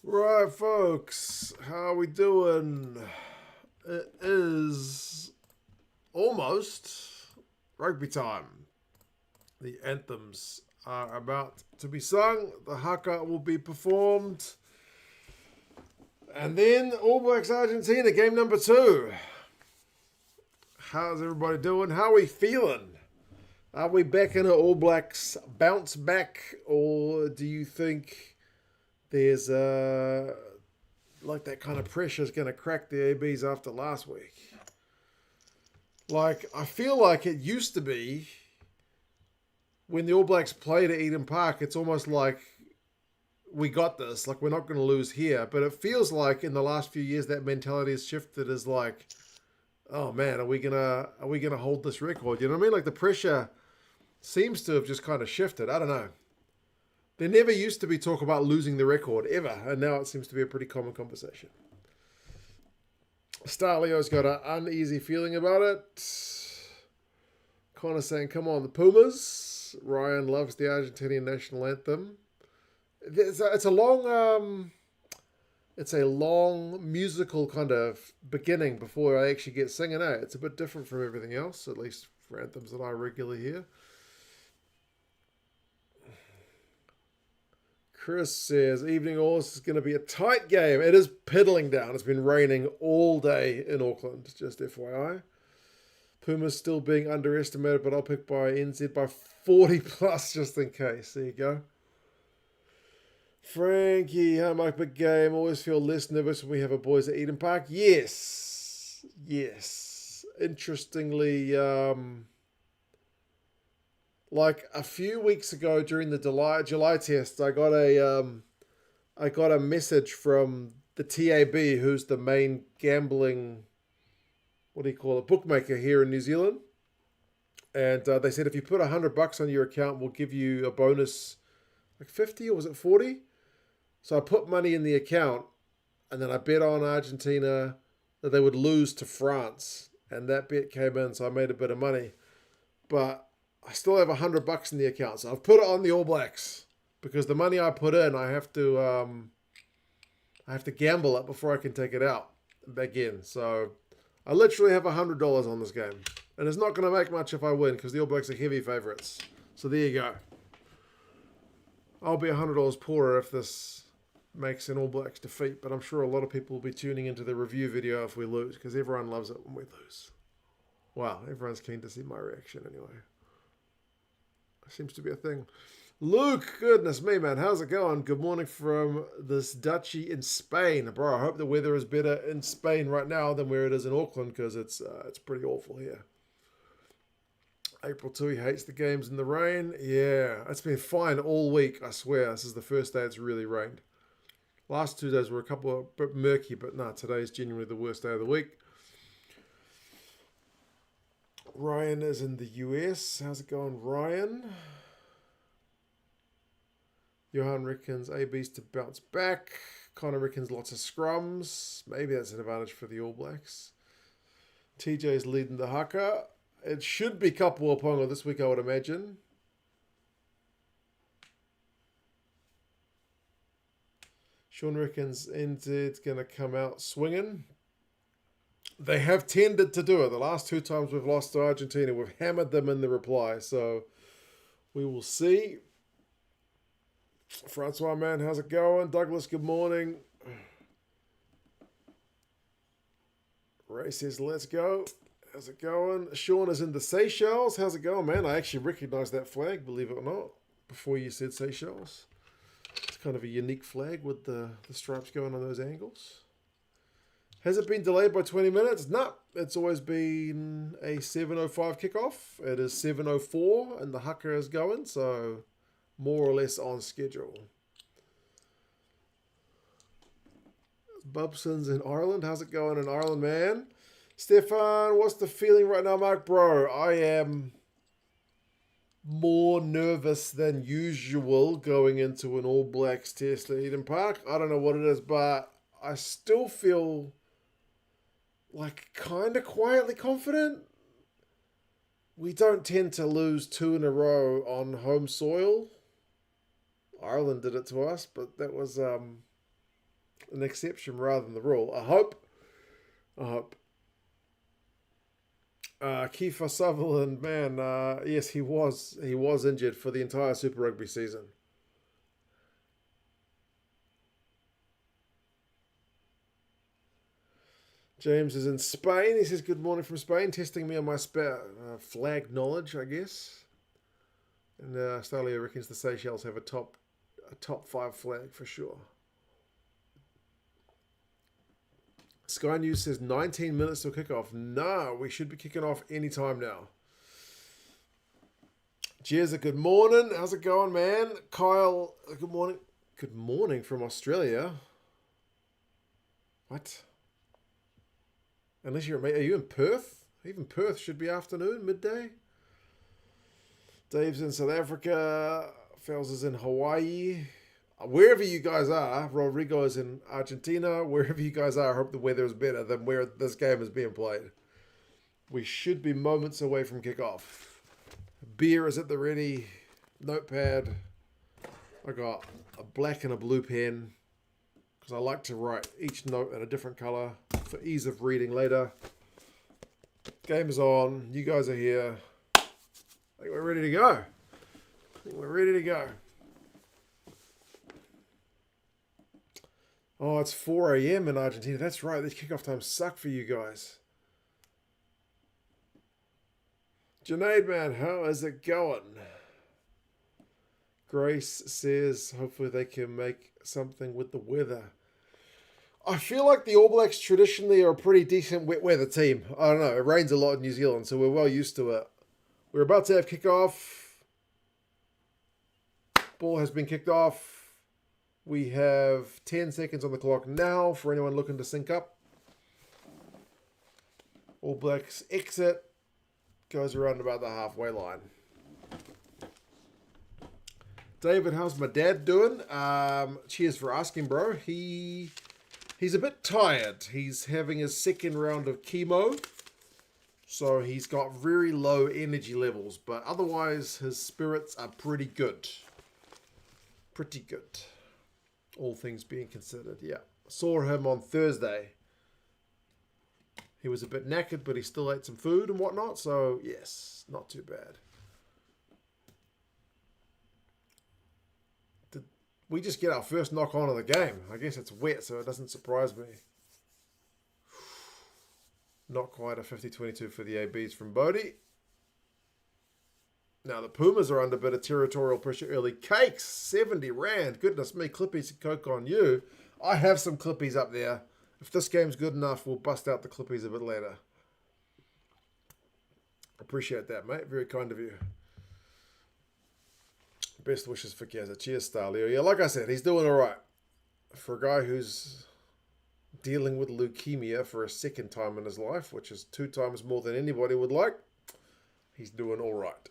Right, folks, how are we doing? It is almost rugby time. The anthems are about to be sung, the haka will be performed, and then All Blacks Argentina, game number 2. How's everybody doing? How are we feeling? Are we back in an All Blacks bounce back, or do you think there's like that kind of pressure is going to crack the ABs after last week? Like, I feel like it used to be when the All Blacks played at Eden Park, it's almost like we got this, like we're not going to lose here. But it feels like in the last few years that mentality has shifted. As like, oh man, are we gonna hold this record? You know what I mean? Like the pressure seems to have just kind of shifted. I don't know. There never used to be talk about losing the record, ever. And now it seems to be a pretty common conversation. Starleo's got an uneasy feeling about it. Connor saying, come on, the Pumas. Ryan loves the Argentinian national anthem. It's a long musical kind of beginning before I actually get singing out. It's a bit different from everything else, at least for anthems that I regularly hear. Chris says, evening all, this is going to be a tight game. It is piddling down. It's been raining all day in Auckland, just FYI. Puma's still being underestimated, but I'll pick by NZ by 40 plus just in case. There you go. Frankie, how much big game? Always feel less nervous when we have a boys at Eden Park. Yes. Interestingly, like a few weeks ago during the July test, I got a message from the TAB, who's the main gambling, bookmaker here in New Zealand. And they said if you put $100 on your account, we'll give you a bonus, like 50 or was it 40? So I put money in the account, and then I bet on Argentina that they would lose to France, and that bet came in, so I made a bit of money. But I still have $100 in the account, so I've put it on the All Blacks because the money I put in, I have to gamble it before I can take it out back in. So I literally have $100 on this game, and it's not going to make much if I win because the All Blacks are heavy favourites. So there you go. I'll be $100 poorer if this makes an All Blacks defeat, but I'm sure a lot of people will be tuning into the review video if we lose because everyone loves it when we lose. Wow, everyone's keen to see my reaction anyway. Seems to be a thing. Luke, goodness me, man. How's it going? Good morning from this Dutchy in Spain. Bro, I hope the weather is better in Spain right now than where it is in Auckland because it's pretty awful here. April 2, he hates the games in the rain. Yeah, it's been fine all week, I swear. This is the first day it's really rained. Last 2 days were a couple of bit murky, but no, today is genuinely the worst day of the week. Ryan is in the US. How's it going, Ryan? Johan reckons AB's to bounce back. Connor reckons lots of scrums. Maybe that's an advantage for the All Blacks. TJ's leading the haka. It should be Kapua Ponga this week, I would imagine. Sean reckons NZ's going to come out swinging. They have tended to do it. The last 2 times we've lost to Argentina, we've hammered them in the reply. So we will see. Francois, man, how's it going? Douglas, good morning. Ray says, let's go. How's it going? Sean is in the Seychelles. How's it going, man? I actually recognize that flag, believe it or not, before you said Seychelles. It's kind of a unique flag with the stripes going on those angles. Has it been delayed by 20 minutes? No, it's always been a 7:05 kickoff. It is 7:04 and the haka is going, so more or less on schedule. Bubson's in Ireland. How's it going in Ireland, man? Stefan, what's the feeling right now, Mark? Bro, I am more nervous than usual going into an All Blacks test at Eden Park. I don't know what it is, but I still feel like kind of quietly confident. We don't tend to lose 2 in a row on home soil. Ireland did it to us, but that was an exception rather than the rule. I hope. Kiefer Sutherland, man, yes, he was injured for the entire Super Rugby season. James is in Spain. He says, good morning from Spain. Testing me on my flag knowledge, I guess. And Stalio reckons the Seychelles have a top 5 flag for sure. Sky News says 19 minutes till kickoff. No, we should be kicking off any time now. Cheers, good morning. How's it going, man? Kyle, good morning. Good morning from Australia. What? Unless are you in Perth? Even Perth should be afternoon, midday. Dave's in South Africa. Fels is in Hawaii. Wherever you guys are, Rodrigo is in Argentina. Wherever you guys are, I hope the weather is better than where this game is being played. We should be moments away from kickoff. Beer is at the ready. Notepad. I got a black and a blue pen because I like to write each note in a different color for ease of reading later. Game is on. You guys are here. I think we're ready to go. Oh, it's 4 a.m. in Argentina. That's right. These kickoff times suck for you guys. Junaid, man, how is it going? Grace says, hopefully they can make something with the weather. I feel like the All Blacks traditionally are a pretty decent wet weather team. I don't know. It rains a lot in New Zealand, so we're well used to it. We're about to have kickoff. Ball has been kicked off. We have 10 seconds on the clock now for anyone looking to sync up. All Blacks exit. Goes around about the halfway line. David, how's my dad doing? Cheers for asking, bro. He's a bit tired. He's having his second round of chemo. So he's got very low energy levels. But otherwise, his spirits are pretty good. Pretty good. All things being considered, yeah. Saw him on Thursday. He was a bit knackered, but he still ate some food and whatnot. So, yes, not too bad. Did we just get our first knock on of the game? I guess it's wet, so it doesn't surprise me. Not quite a 50-22 for the ABs from Bodie. Now, the Pumas are under a bit of territorial pressure early. Cakes, 70 Rand. Goodness me, Clippies and Coke on you. I have some Clippies up there. If this game's good enough, we'll bust out the Clippies a bit later. Appreciate that, mate. Very kind of you. Best wishes for Keza. Cheers, Starleo. Yeah, like I said, he's doing all right. For a guy who's dealing with leukemia for a second time in his life, which is 2 times more than anybody would like, he's doing all right.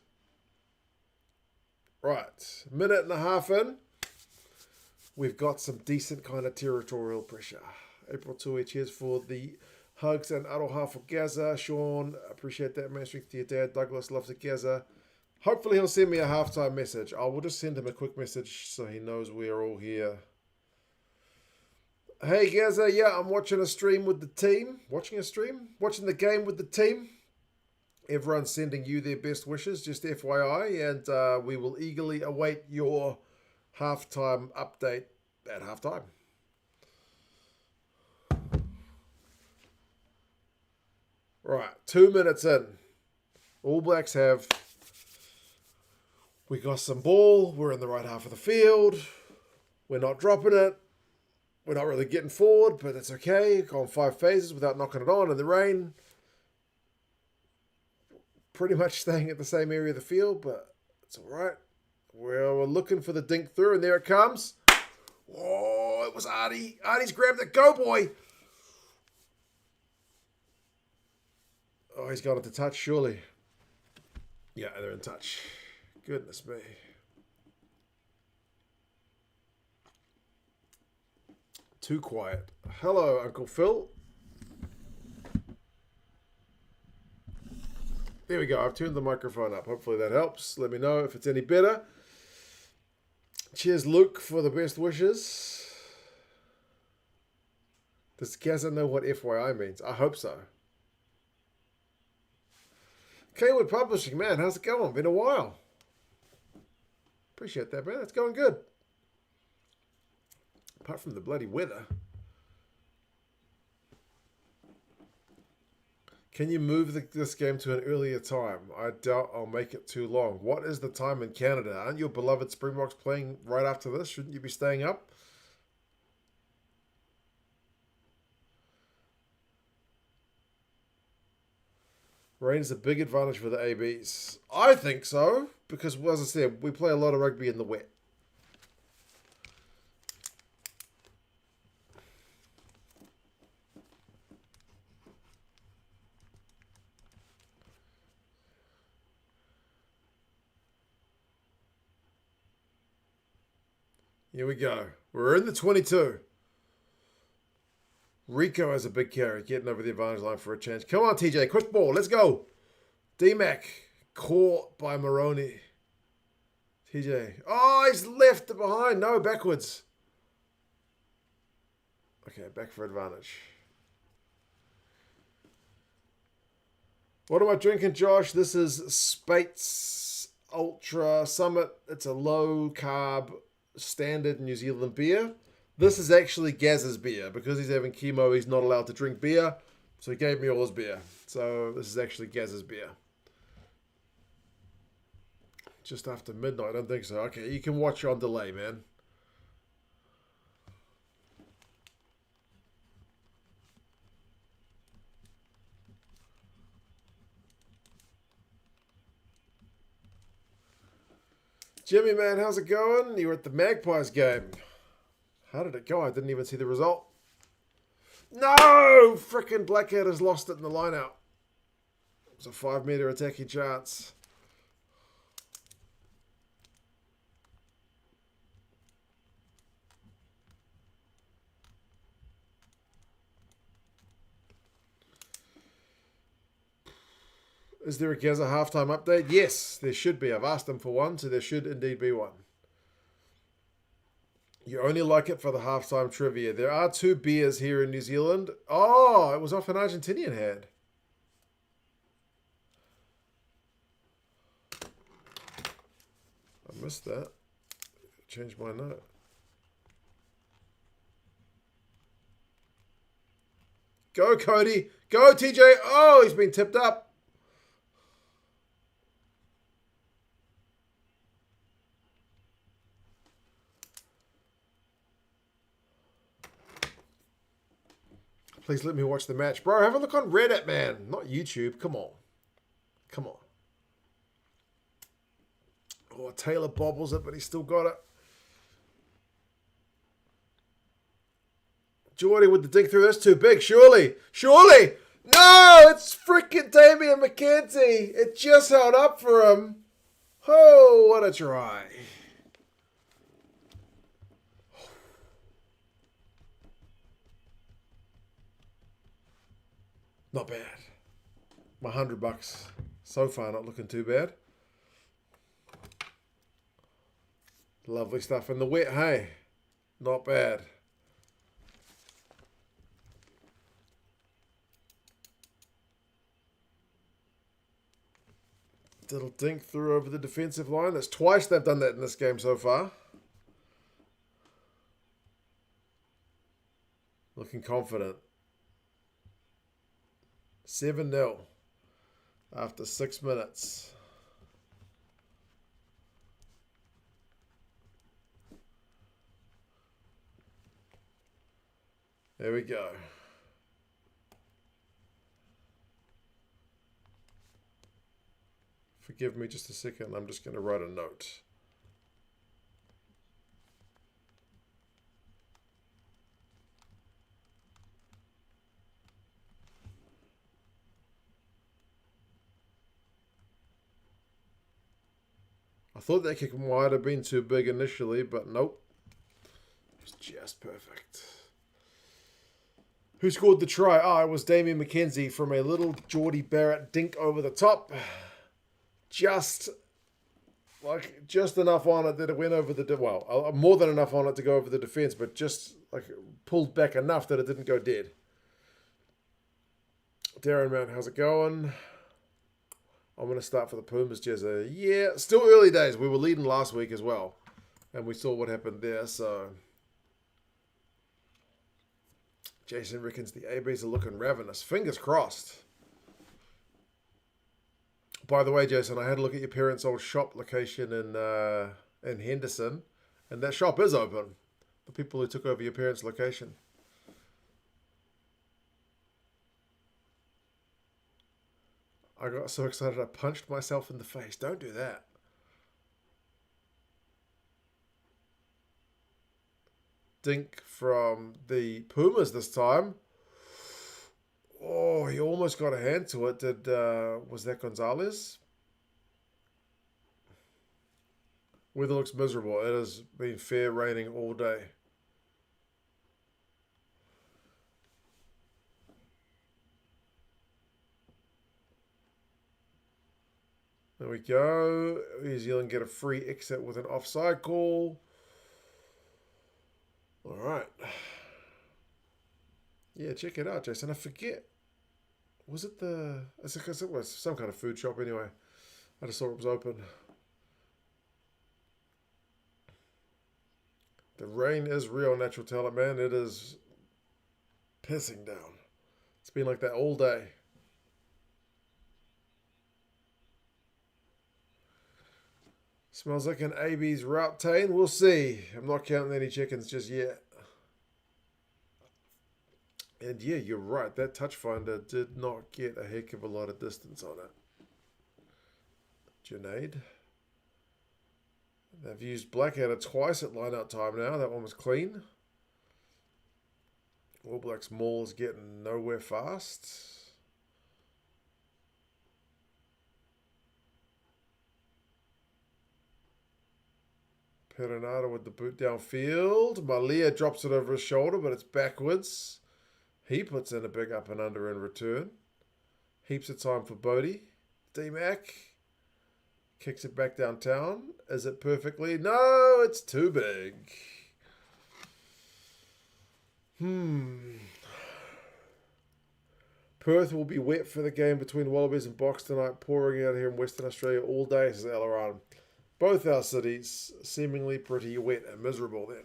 Right, minute and a half in. We've got some decent kind of territorial pressure. April 2, cheers for the hugs and aroha for Gaza. Sean, appreciate that, man. Strength to your dad. Douglas loves it, Gaza. Hopefully he'll send me a halftime message. I will just send him a quick message so he knows we're all here. Hey, Gaza, yeah, I'm watching a stream with the team. Watching the game with the team. Everyone's sending you their best wishes, just FYI, and we will eagerly await your halftime update at halftime. Right, 2 minutes in. All Blacks have... We got some ball. We're in the right half of the field. We're not dropping it. We're not really getting forward, but it's okay. Gone 5 phases without knocking it on in the rain. Pretty much staying at the same area of the field, but it's all right. We're looking for the dink through, and there it comes. Oh, it was Artie. Artie's grabbed it. Go, boy. Oh, he's got it to touch, surely. Yeah, they're in touch. Goodness me. Too quiet. Hello, Uncle Phil. There we go. I've turned the microphone up. Hopefully that helps. Let me know if it's any better. Cheers, Luke, for the best wishes. Does Gazza know what FYI means? I hope so. Kaywood Publishing, man, how's it going? Been a while. Appreciate that, man. It's going good. Apart from the bloody weather. Can you move this game to an earlier time? I doubt I'll make it too long. What is the time in Canada? Aren't your beloved Springboks playing right after this? Shouldn't you be staying up? Rain is a big advantage for the ABs. I think so, because as I said, we play a lot of rugby in the wet. Here we go. We're in the 22. Rico has a big carry, getting over the advantage line for a change. Come on, TJ, quick ball, let's go. D-Mac, caught by Maroney. TJ, oh, he's left behind. No, backwards. Okay, back for advantage. What am I drinking, Josh? This is Spates Ultra Summit. It's a low-carb standard New Zealand beer. This is actually Gaz's beer. Because he's having chemo, he's not allowed to drink beer. So he gave me all his beer. So this is actually Gaz's beer. Just after midnight, I don't think so. Okay, you can watch on delay, man. Jimmy, man, how's it going? You were at the Magpies game. How did it go? I didn't even see the result. No! Frickin' Blackhead has lost it in the line-out. It was a 5-metre attacking chance. Is there a Gaza halftime update? Yes, there should be. I've asked them for one, so there should indeed be one. You only like it for the halftime trivia. There are 2 beers here in New Zealand. Oh, it was off an Argentinian hand. I missed that. Changed my note. Go, Cody. Go, TJ. Oh, he's been tipped up. Please let me watch the match. Bro, have a look on Reddit, man. Not YouTube. Come on. Come on. Oh, Taylor bobbles it, but he's still got it. Geordie with the dig through. That's too big. Surely. Surely. No, it's freaking Damian McKenzie. It just held up for him. Oh, what a try. Not bad. My $100 so far, not looking too bad. Lovely stuff in the wet, hey? Not bad. Little dink through over the defensive line. That's twice they've done that in this game so far. Looking confident. 7-0 after 6 minutes. There we go. Forgive me just a second. I'm just going to write a note. I thought that kick might have been too big initially, but nope. It was just perfect. Who scored the try? Oh, it was Damian McKenzie from a little Geordie Barrett dink over the top. Just enough on it that it went over the... Well, more than enough on it to go over the defence, but just like pulled back enough that it didn't go dead. Darren Mount, how's it going? I'm going to start for the Pumas, Jezza. Yeah, still early days. We were leading last week as well. And we saw what happened there, so... Jason reckons the ABs are looking ravenous. Fingers crossed. By the way, Jason, I had a look at your parents' old shop location in Henderson. And that shop is open. The people who took over your parents' location. I got so excited I punched myself in the face. Don't do that. Dink from the Pumas this time. Oh, he almost got a hand to it. Was that Gonzalez? Weather looks miserable. It has been fair raining all day. There we go. New Zealand get a free exit with an offside call. All right. Yeah, check it out, Jason. I forget. Was it the... It was some kind of food shop anyway. I just saw it was open. The rain is real, natural talent, man. It is pissing down. It's been like that all day. Smells like an AB's route tane. We'll see. I'm not counting any chickens just yet. And yeah, you're right. That touch finder did not get a heck of a lot of distance on it. Junaid. They've used Blackadder twice at line-out time now. That one was clean. All Blacks Maul is getting nowhere fast. Perenata with the boot downfield. Malia drops it over his shoulder, but it's backwards. He puts in a big up and under in return. Heaps of time for Bodie. D-Mac kicks it back downtown. Is it perfectly? No, it's too big. Perth will be wet for the game between Wallabies and Box tonight. Pouring out here in Western Australia all day, says Alaran. Both our cities seemingly pretty wet and miserable then.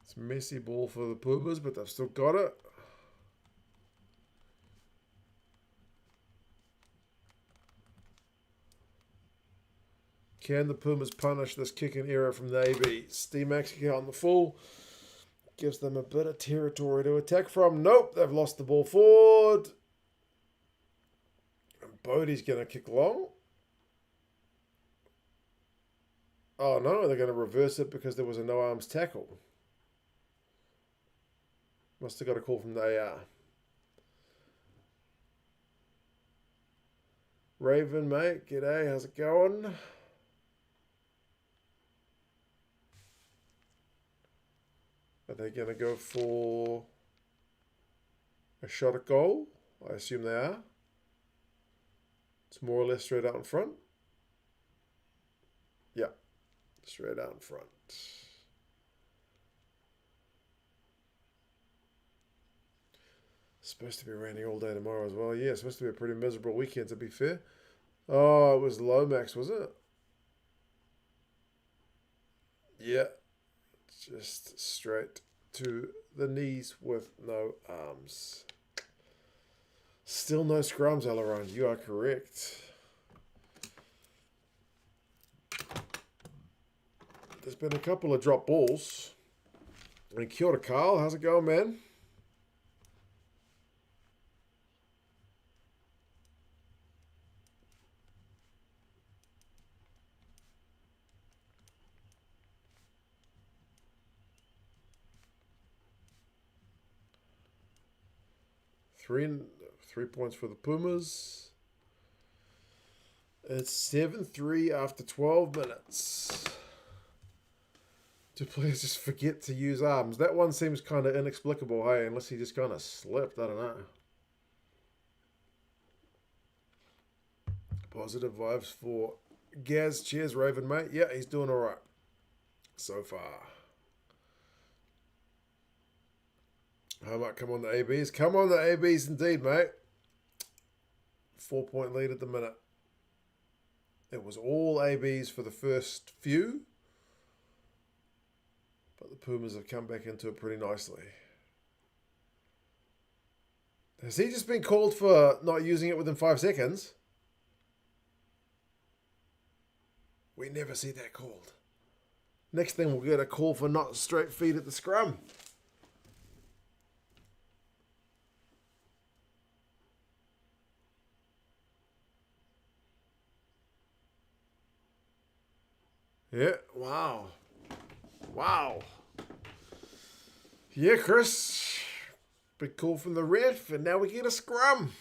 It's a messy ball for the Pumas, but they've still got it. Can the Pumas punish this kicking error from the AB? D-Max kick out on the full. Gives them a bit of territory to attack from. Nope, they've lost the ball forward. And Bodie's going to kick long. Oh no, they're going to reverse it because there was a no-arms tackle. Must have got a call from the AR. Raven, mate. G'day, how's it going? Are they going to go for a shot at goal? I assume they are. It's more or less straight out in front. Yeah, straight out in front. Supposed to be raining all day tomorrow as well. Yeah, it's supposed to be a pretty miserable weekend, to be fair. Oh, it was Lomax, was it? Yeah. Just straight to the knees with no arms. Still no scrums, Alaron. You are correct. There's been a couple of drop balls. And kia ora, Carl. How's it going, man? Three points for the Pumas. It's 7-3 after 12 minutes. Do players just forget to use arms? That one seems kind of inexplicable, hey, unless he just kind of slipped. I don't know. Positive vibes for Gaz. Cheers, Raven, mate. Yeah, he's doing all right so far. How much? Come on, the ABs. Come on, the ABs indeed, mate. 4-point lead at the minute. It was all ABs for the first few. But the Pumas have come back into it pretty nicely. Has he just been called for not using it within 5 seconds? We never see that called. Next thing we'll get a call for not straight feet at the scrum. Yeah, wow. Wow. Yeah, Chris. Big call from the ref, and now we get a scrum.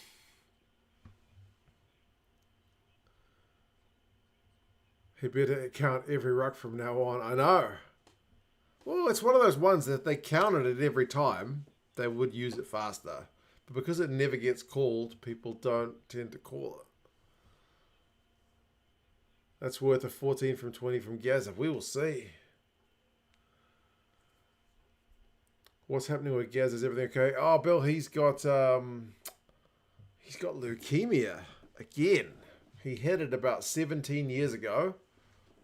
He better count every ruck from now on. I know. Well, it's one of those ones that if they counted it every time, they would use it faster. But because it never gets called, people don't tend to call it. That's worth a 14 from 20 from Gaza. We will see. What's happening with Gaz? Is everything okay? Oh, Bill, he's got leukemia again. He had it about 17 years ago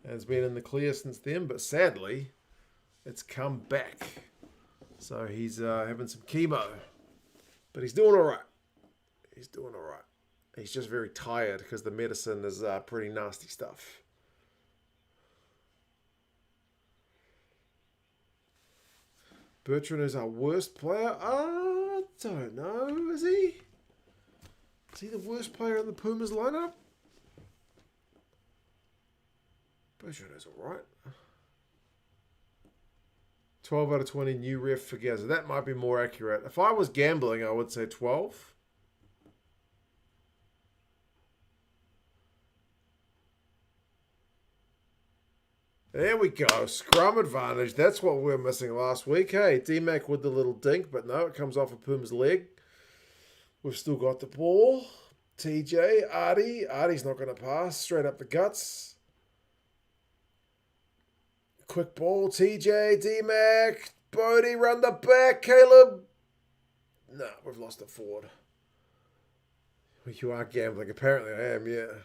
and has been in the clear since then, but sadly, it's come back. So he's having some chemo. But he's doing all right. He's doing all right. He's just very tired because the medicine is pretty nasty stuff. Bertrand is our worst player? I don't know. Is he? Is he the worst player in the Pumas lineup? Bertrand is all right. 12 out of 20 new ref for Gaza. That might be more accurate. If I was gambling, I would say 12. There we go. Scrum advantage. That's what we were missing last week. Hey, D-Mac with the little dink, but no, it comes off of Puma's leg. We've still got the ball. TJ, Artie. Artie's not going to pass. Straight up the guts. Quick ball. TJ, D-Mac. Bodie, run the back. Caleb. No, we've lost it forward. You are gambling. Apparently I am, yeah.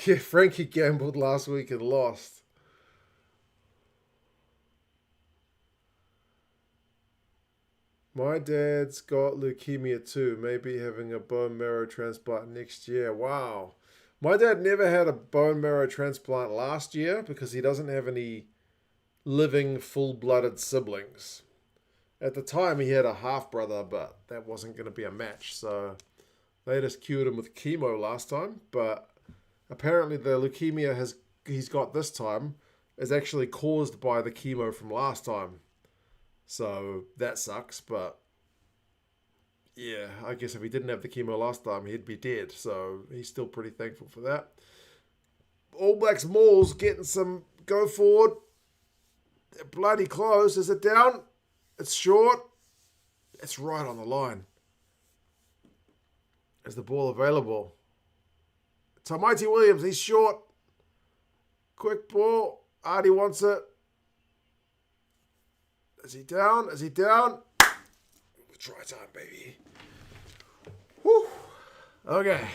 Yeah, Frankie gambled last week and lost. My dad's got leukemia too. Maybe having a bone marrow transplant next year. Wow. My dad never had a bone marrow transplant last year because he doesn't have any living full-blooded siblings. At the time, he had a half-brother, but that wasn't going to be a match. So they just cured him with chemo last time, but apparently the leukemia he's got this time is actually caused by the chemo from last time. So that sucks, but yeah, I guess if he didn't have the chemo last time, he'd be dead. So he's still pretty thankful for that. All Blacks Mauls getting some go forward. They're bloody close. Is it down? It's short. It's right on the line. Is the ball available? Tamaiti Williams, he's short. Quick ball. Artie wants it. Is he down? Is he down? Try time, baby. Whew. Okay.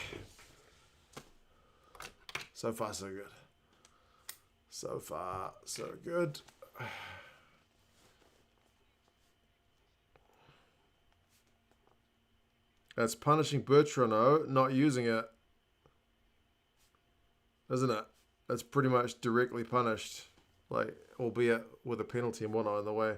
So far, so good. So far, so good. That's punishing Bertrand, not using it. Isn't it? That's pretty much directly punished. Like, albeit with a penalty and whatnot in the way.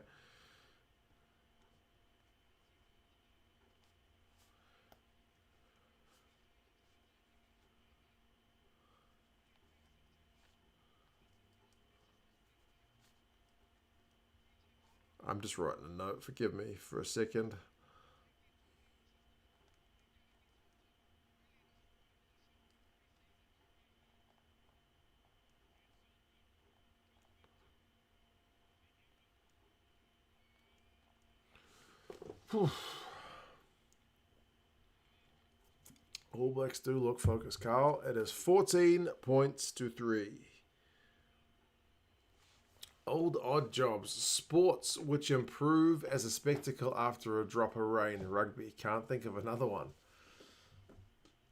I'm just writing a note. Forgive me for a second. Whew. All Blacks do look focused, Carl. It is 14 points to 3. Old odd jobs. Sports which improve as a spectacle after a drop of rain. Rugby. Can't think of another one.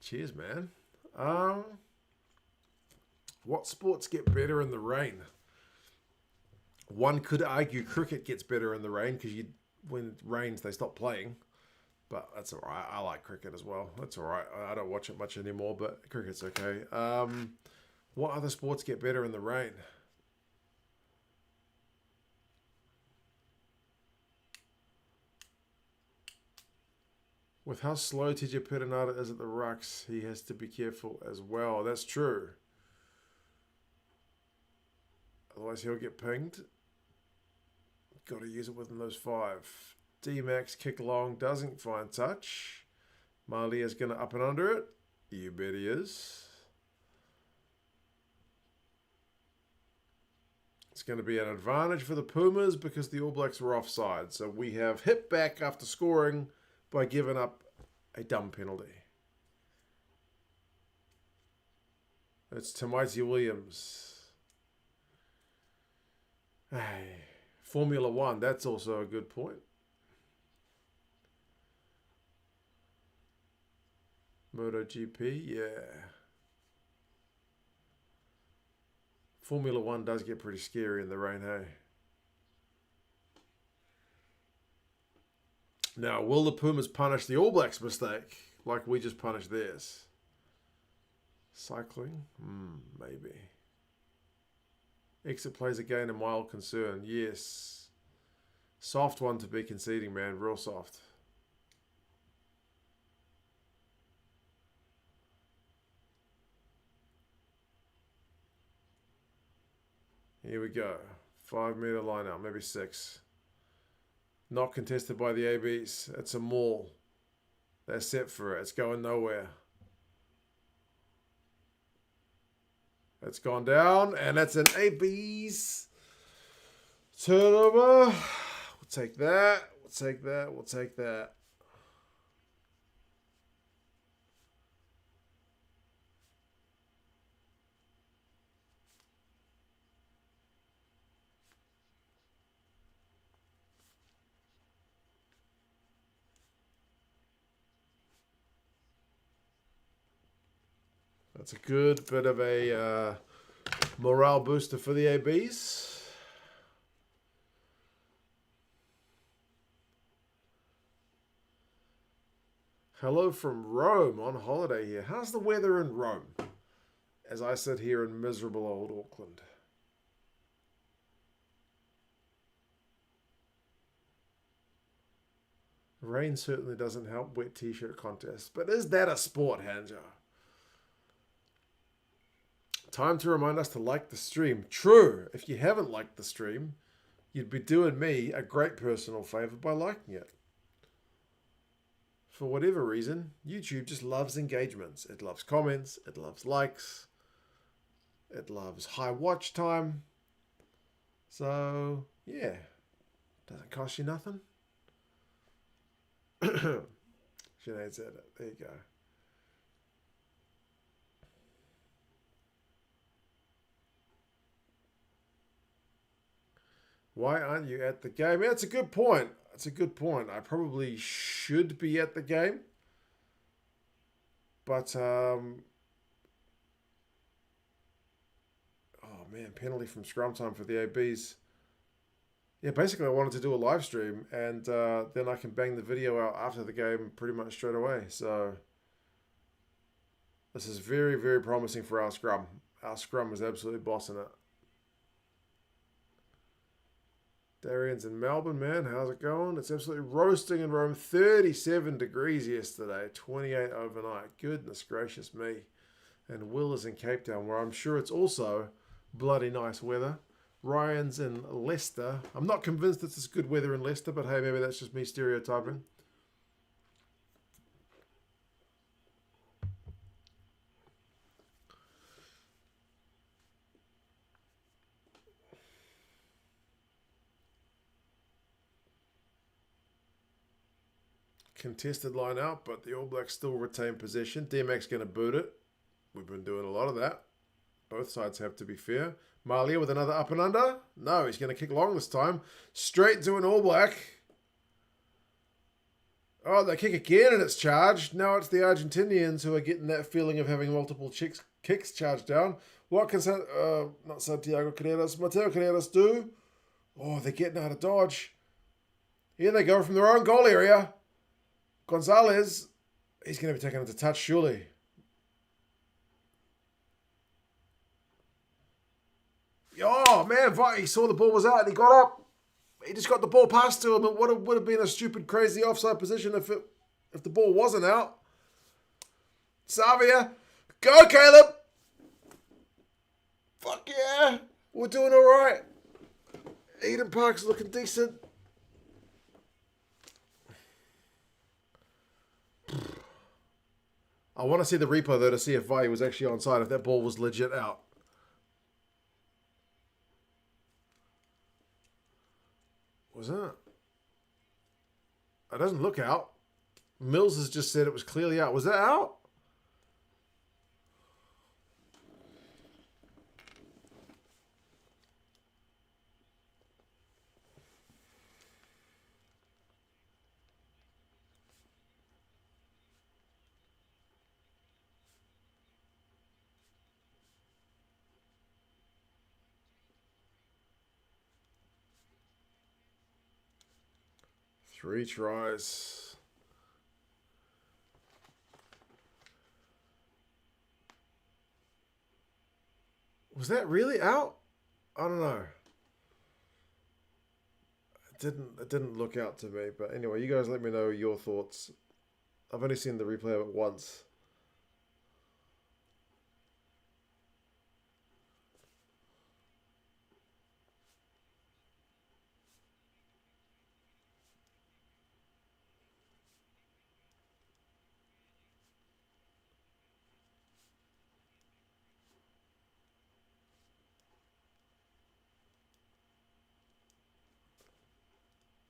Cheers, man. What sports get better in the rain? One could argue cricket gets better in the rain because when it rains they stop playing. But that's all right. I like cricket as well. That's all right. I don't watch it much anymore, but cricket's okay. What other sports get better in the rain? With how slow TJ Perenara is at the rucks, he has to be careful as well. That's true. Otherwise, he'll get pinged. Got to use it within those 5. D-Max kick long, doesn't find touch. Malia's going to up and under it. You bet he is. It's going to be an advantage for the Pumas because the All Blacks were offside. So we have hit back after scoring by giving up a dumb penalty. It's Tamaiti Williams. Hey, Formula One, that's also a good point. MotoGP, yeah. Formula One does get pretty scary in the rain, hey? Now, will the Pumas punish the All Blacks' mistake like we just punished theirs? Cycling? Maybe. Exit plays again a mild concern. Yes. Soft one to be conceding, man. Real soft. Here we go. 5 metre line out, maybe 6. Not contested by the ABs. It's a maul. They're set for it. It's going nowhere. It's gone down, and that's an ABs turnover. We'll take that. We'll take that. We'll take that. That's a good bit of a morale booster for the ABs. Hello from Rome on holiday here. How's the weather in Rome? As I sit here in miserable old Auckland. Rain certainly doesn't help wet t-shirt contests. But is that a sport, Hanjo? Time to remind us to like the stream. True. If you haven't liked the stream, you'd be doing me a great personal favor by liking it. For whatever reason, YouTube just loves engagements. It loves comments. It loves likes. It loves high watch time. So, yeah. Doesn't cost you nothing. Sinead said it. There you go. Why aren't you at the game? Yeah, that's a good point. That's a good point. I probably should be at the game. But, oh man, penalty from scrum time for the ABs. Yeah, basically I wanted to do a live stream and then I can bang the video out after the game pretty much straight away. So this is very, very promising for our scrum. Our scrum is absolutely bossing it. Darian's in Melbourne, man. How's it going? It's absolutely roasting in Rome. 37 degrees yesterday. 28 overnight. Goodness gracious me. And Will is in Cape Town, where I'm sure it's also bloody nice weather. Ryan's in Leicester. I'm not convinced it's as good weather in Leicester, but hey, maybe that's just me stereotyping. Contested line out, but the All Blacks still retain possession. D-Mac's going to boot it. We've been doing a lot of that. Both sides have to be fair. Malia with another up and under. No, he's going to kick long this time. Straight to an All Black. Oh, they kick again and it's charged. Now it's the Argentinians who are getting that feeling of having multiple kicks charged down. What can not Santiago Carreras, Mateo Carreras do? Oh, they're getting out of dodge. Here they go from their own goal area. Gonzalez, he's going to be taken into touch, surely. Oh, man, he saw the ball was out and he got up. He just got the ball passed to him. It would have been a stupid, crazy offside position if the ball wasn't out. Savia, go, Caleb. Fuck yeah. We're doing all right. Eden Park's looking decent. I want to see the replay, though, to see if Vai was actually onside, if that ball was legit out. Was that? It doesn't look out. Mills has just said it was clearly out. Was that out? Three tries. Was that really out? I don't know. It didn't look out to me, but anyway, you guys let me know your thoughts. I've only seen the replay of it once.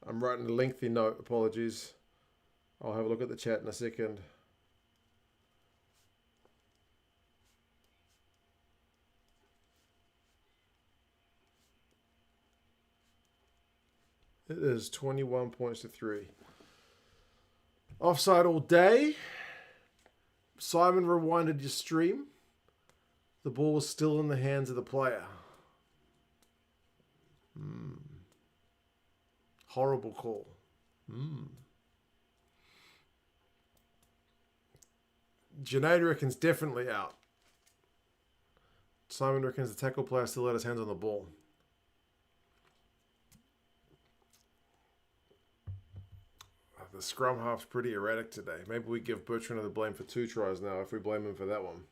I'm writing a lengthy note. Apologies. I'll have a look at the chat in a second. It is 21 points to 3. Offside all day. Simon rewinded your stream. The ball was still in the hands of the player. Horrible call. Junaid reckons definitely out. Simon reckons the tackle player still had his hands on the ball. The scrum half's pretty erratic today. Maybe we give Bertrand the blame for 2 tries now if we blame him for that one.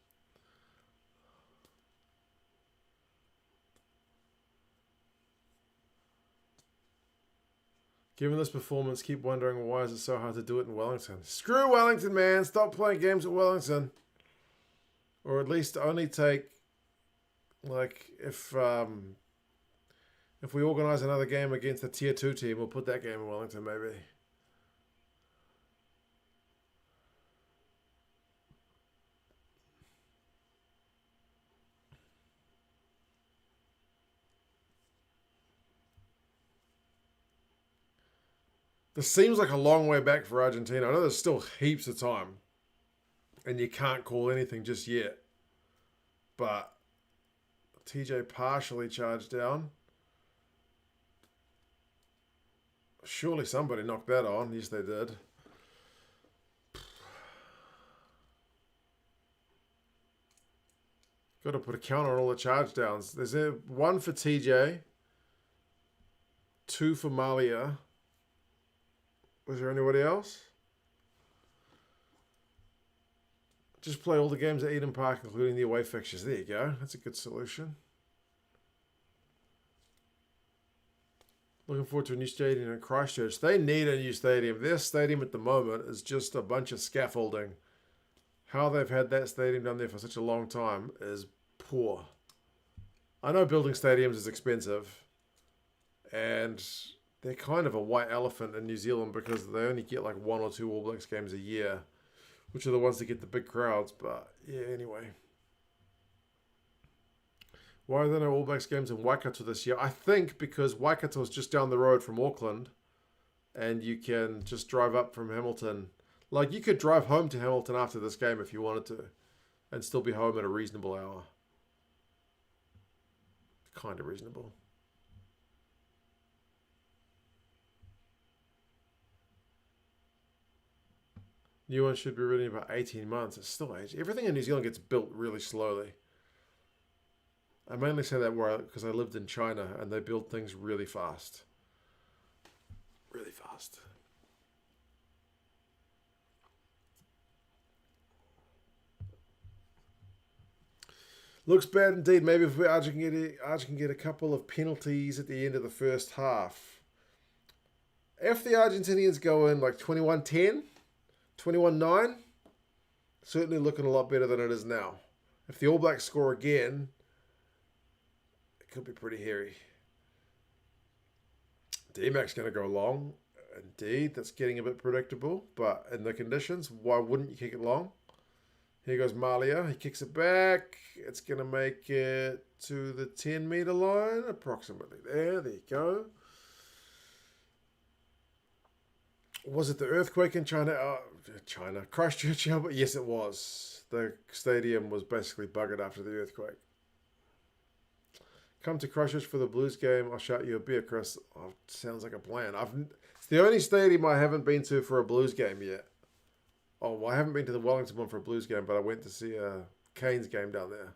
Given this performance, keep wondering why is it so hard to do it in Wellington. Screw Wellington, man. Stop playing games at Wellington. Or at least only take, like, if we organise another game against a Tier 2 team, we'll put that game in Wellington, maybe. This seems like a long way back for Argentina. I know there's still heaps of time. And you can't call anything just yet. But TJ partially charged down. Surely somebody knocked that on. Yes, they did. Got to put a count on all the charge downs. There's 1 for TJ. 2 for Malia. Was there anybody else? Just play all the games at Eden Park, including the away fixtures. There you go. That's a good solution. Looking forward to a new stadium in Christchurch. They need a new stadium. Their stadium at the moment is just a bunch of scaffolding. How they've had that stadium down there for such a long time is poor. I know building stadiums is expensive. And they're kind of a white elephant in New Zealand because they only get like 1 or 2 All Blacks games a year, which are the ones that get the big crowds. But yeah, anyway. Why are there no All Blacks games in Waikato this year? I think because Waikato is just down the road from Auckland, and you can just drive up from Hamilton. Like, you could drive home to Hamilton after this game if you wanted to, and still be home at a reasonable hour. Kind of reasonable. New one should be ready in about 18 months. It's still age. Everything in New Zealand gets built really slowly. I mainly say that because I lived in China and they build things really fast. Really fast. Looks bad indeed. Maybe if Argentina can get a couple of penalties at the end of the first half. If the Argentinians go in like 21-10, 21-9, certainly looking a lot better than it is now. If the All Blacks score again, it could be pretty hairy. D-Mac's going to go long. Indeed, that's getting a bit predictable. But in the conditions, why wouldn't you kick it long? Here goes Malia. He kicks it back. It's going to make it to the 10-metre line, approximately. There you go. Was it the earthquake in China? Christchurch, but yes, it was. The stadium was basically buggered after the earthquake. Come to Christchurch for the Blues game. I'll shout you a beer, Chris. Oh, sounds like a plan. It's the only stadium I haven't been to for a Blues game yet. Oh, well, I haven't been to the Wellington one for a Blues game, but I went to see a Canes game down there.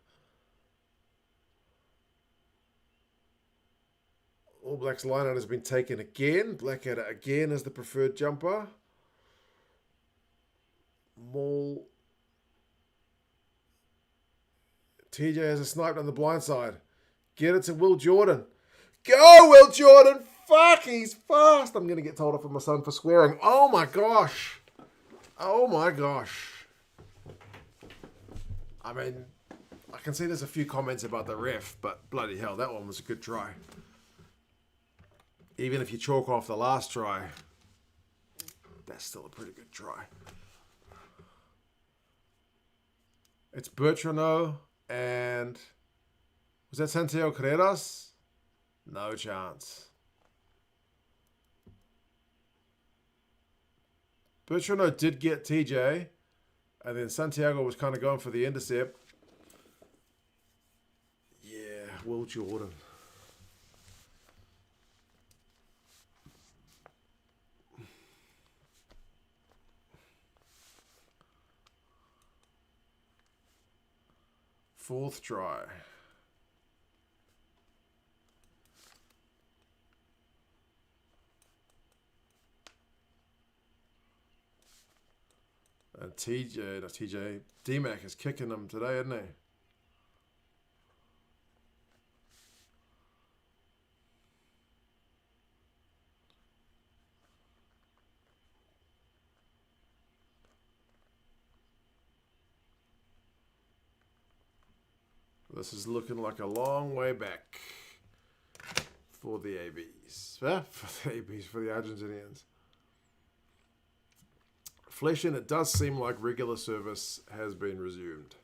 All Blacks lineout has been taken again. Blackadder again as the preferred jumper. Maul. TJ has a snipe on the blind side. Get it to Will Jordan. Go, Will Jordan! Fuck, he's fast. I'm going to get told off of my son for swearing. Oh my gosh. Oh my gosh. I mean, I can see there's a few comments about the ref, but bloody hell, that one was a good try. Even if you chalk off the last try, that's still a pretty good try. It's Bertrano and... was that Santiago Carreras? No chance. Bertrano did get TJ, and then Santiago was kind of going for the intercept. Yeah, Will Jordan. Fourth try. And D-Mac is kicking them today, isn't he? This is looking like a long way back for the ABs. For the ABs, for the Argentinians. Flesh in, it does seem like regular service has been resumed.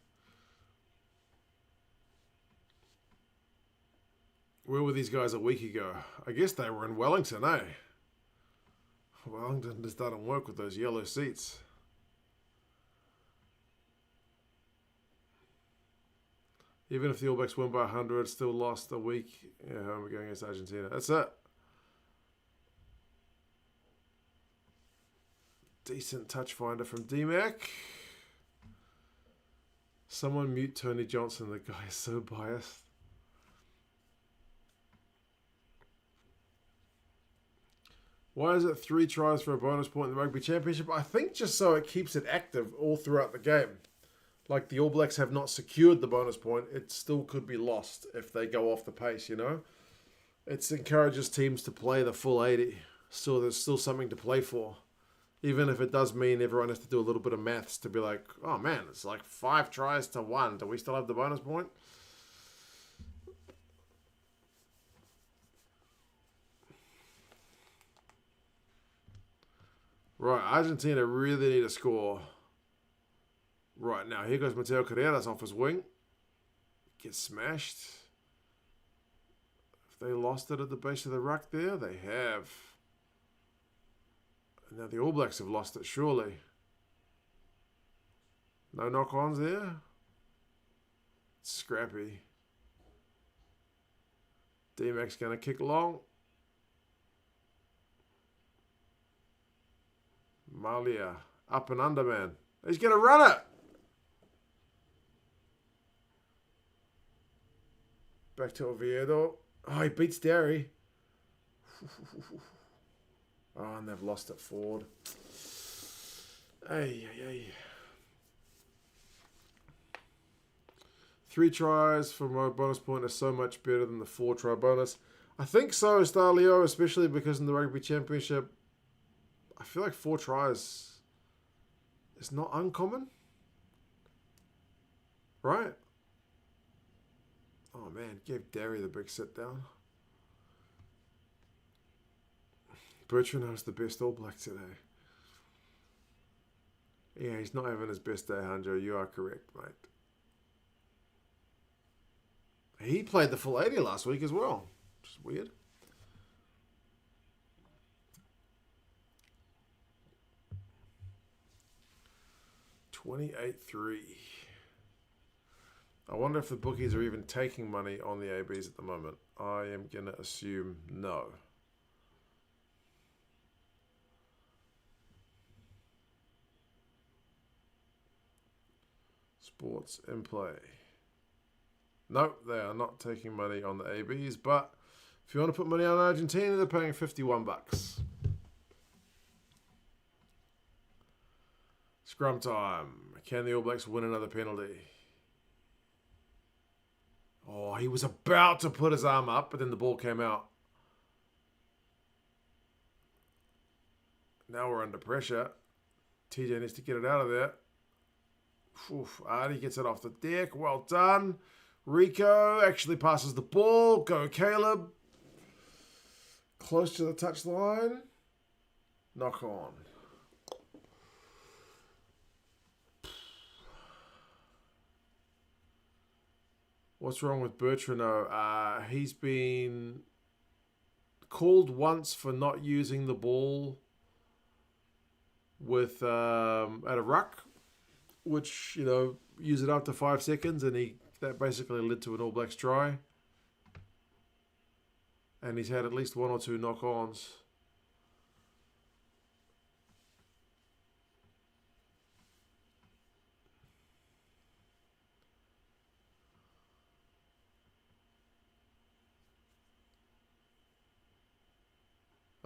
Where were these guys a week ago? I guess they were in Wellington, eh? Wellington just doesn't work with those yellow seats. Even if the All Blacks win by 100, still lost a week. Yeah, home we're going against Argentina. That's it. Decent touch finder from D-Mac. Someone mute Tony Johnson. The guy is so biased. Why is it 3 tries for a bonus point in the Rugby Championship? I think just so it keeps it active all throughout the game. Like the All Blacks have not secured the bonus point, it still could be lost if they go off the pace, you know? It encourages teams to play the full 80. So there's still something to play for. Even if it does mean everyone has to do a little bit of maths to be like, oh man, it's like 5 tries to 1. Do we still have the bonus point? Right, Argentina really need a score. Right, now here goes Mateo Carreras off his wing. Gets smashed. Have they lost it at the base of the ruck there? They have. And now the All Blacks have lost it, surely. No knock-ons there. It's scrappy. D-Mac's going to kick long. Malia, up and under, man. He's going to run it. Back to Oviedo. Oh, he beats Derry. Oh, and they've lost it forward. Hey. 3 tries from my bonus point is so much better than the 4-try bonus. I think so, Stalio, especially because in the Rugby Championship, I feel like 4 tries is not uncommon. Right? Oh, man. Gave Derry the big sit down. Bertrand has the best All Black today. Yeah, he's not having his best day, Hanjo. You are correct, mate. He played the full 80 last week as well, which is weird. $28.3. I wonder if the bookies are even taking money on the ABs at the moment. I am going to assume no. Sports in play. No, they are not taking money on the ABs, but if you want to put money on Argentina, they're paying $51. Scrum time. Can the All Blacks win another penalty? Oh, he was about to put his arm up, but then the ball came out. Now we're under pressure. TJ needs to get it out of there. Oof, Artie gets it off the deck. Well done. Rico actually passes the ball. Go Caleb. Close to the touchline. Knock on. What's wrong with Bertrand? He's been called once for not using the ball with at a ruck, which, you know, use it after 5 seconds, and that basically led to an All Blacks try. And he's had at least 1 or 2 knock-ons.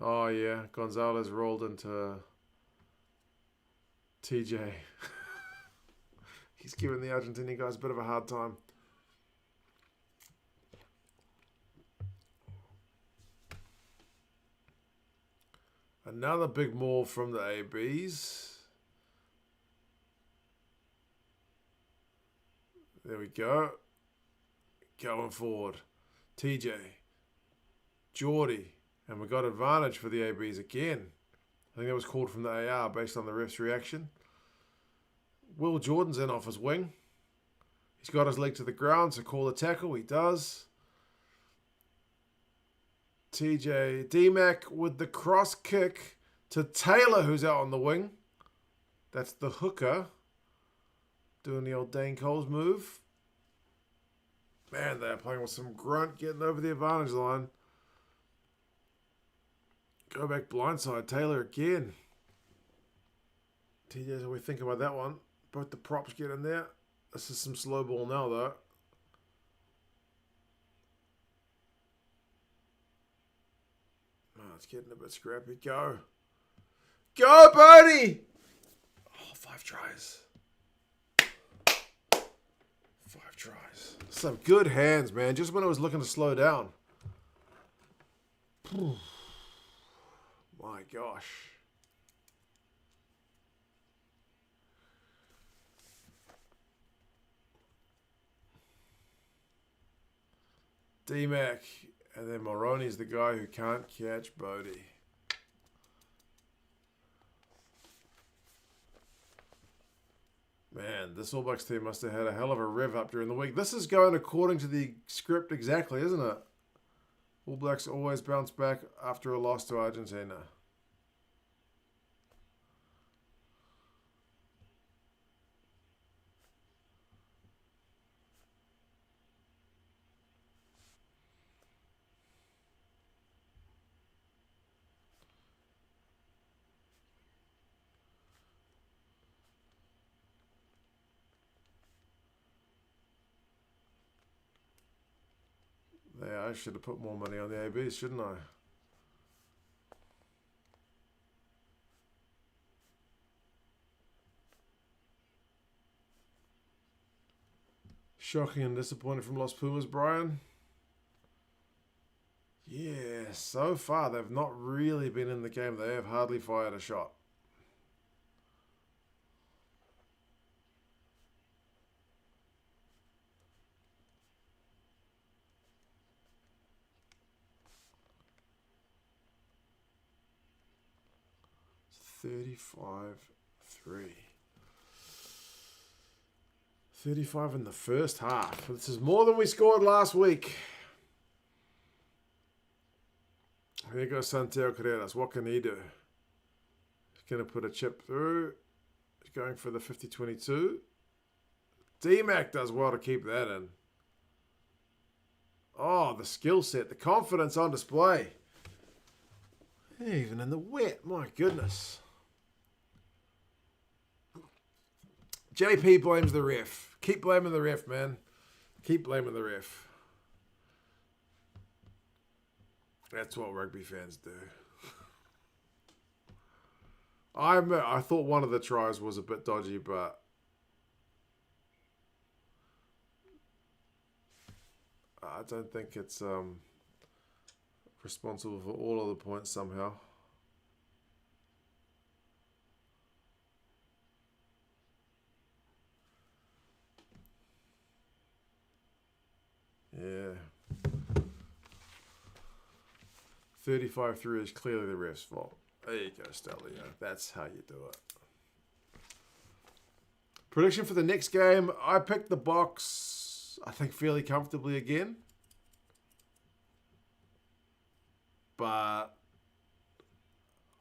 Oh, yeah. Gonzalez rolled into TJ. He's giving the Argentinian guys a bit of a hard time. Another big maul from the ABs. There we go. Going forward. TJ. Geordie. And we got advantage for the ABs again. I think that was called from the AR based on the ref's reaction. Will Jordan's in off his wing. He's got his leg to the ground, so call the tackle. He does. TJ D-Mac with the cross kick to Taylor, who's out on the wing. That's the hooker. Doing the old Dane Coles move. Man, they're playing with some grunt, getting over the advantage line. Go back blindside. Taylor again. TJ's what we think about that one. Both the props get in there. This is some slow ball now, though. Oh, it's getting a bit scrappy. Go. Go, Bodie! Oh, 5 tries. 5 tries. Some good hands, man. Just when I was looking to slow down. My gosh. D-Mac. And then Moroni's the guy who can't catch Bodie. Man, this All Blacks team must have had a hell of a rev up during the week. This is going according to the script exactly, isn't it? All Blacks always bounce back after a loss to Argentina. Yeah, I should have put more money on the ABs, shouldn't I? Shocking and disappointing from Los Pumas, Brian. Yeah, so far they've not really been in the game. They have hardly fired a shot. It's 35-3. 35 in the first half. This is more than we scored last week. There goes Santiago Carreras. What can he do? He's going to put a chip through. He's going for the 50-22. D-Mac does well to keep that in. Oh, the skill set, the confidence on display. Even in the wet, my goodness. JP blames the ref. Keep blaming the ref, man. Keep blaming the ref. That's what rugby fans do. I thought one of the tries was a bit dodgy, but I don't think it's responsible for all of the points somehow. Yeah. 35-3 is clearly the ref's fault. There you go, Stelio. That's how you do it. Prediction for the next game. I picked the Box, I think, fairly comfortably again. But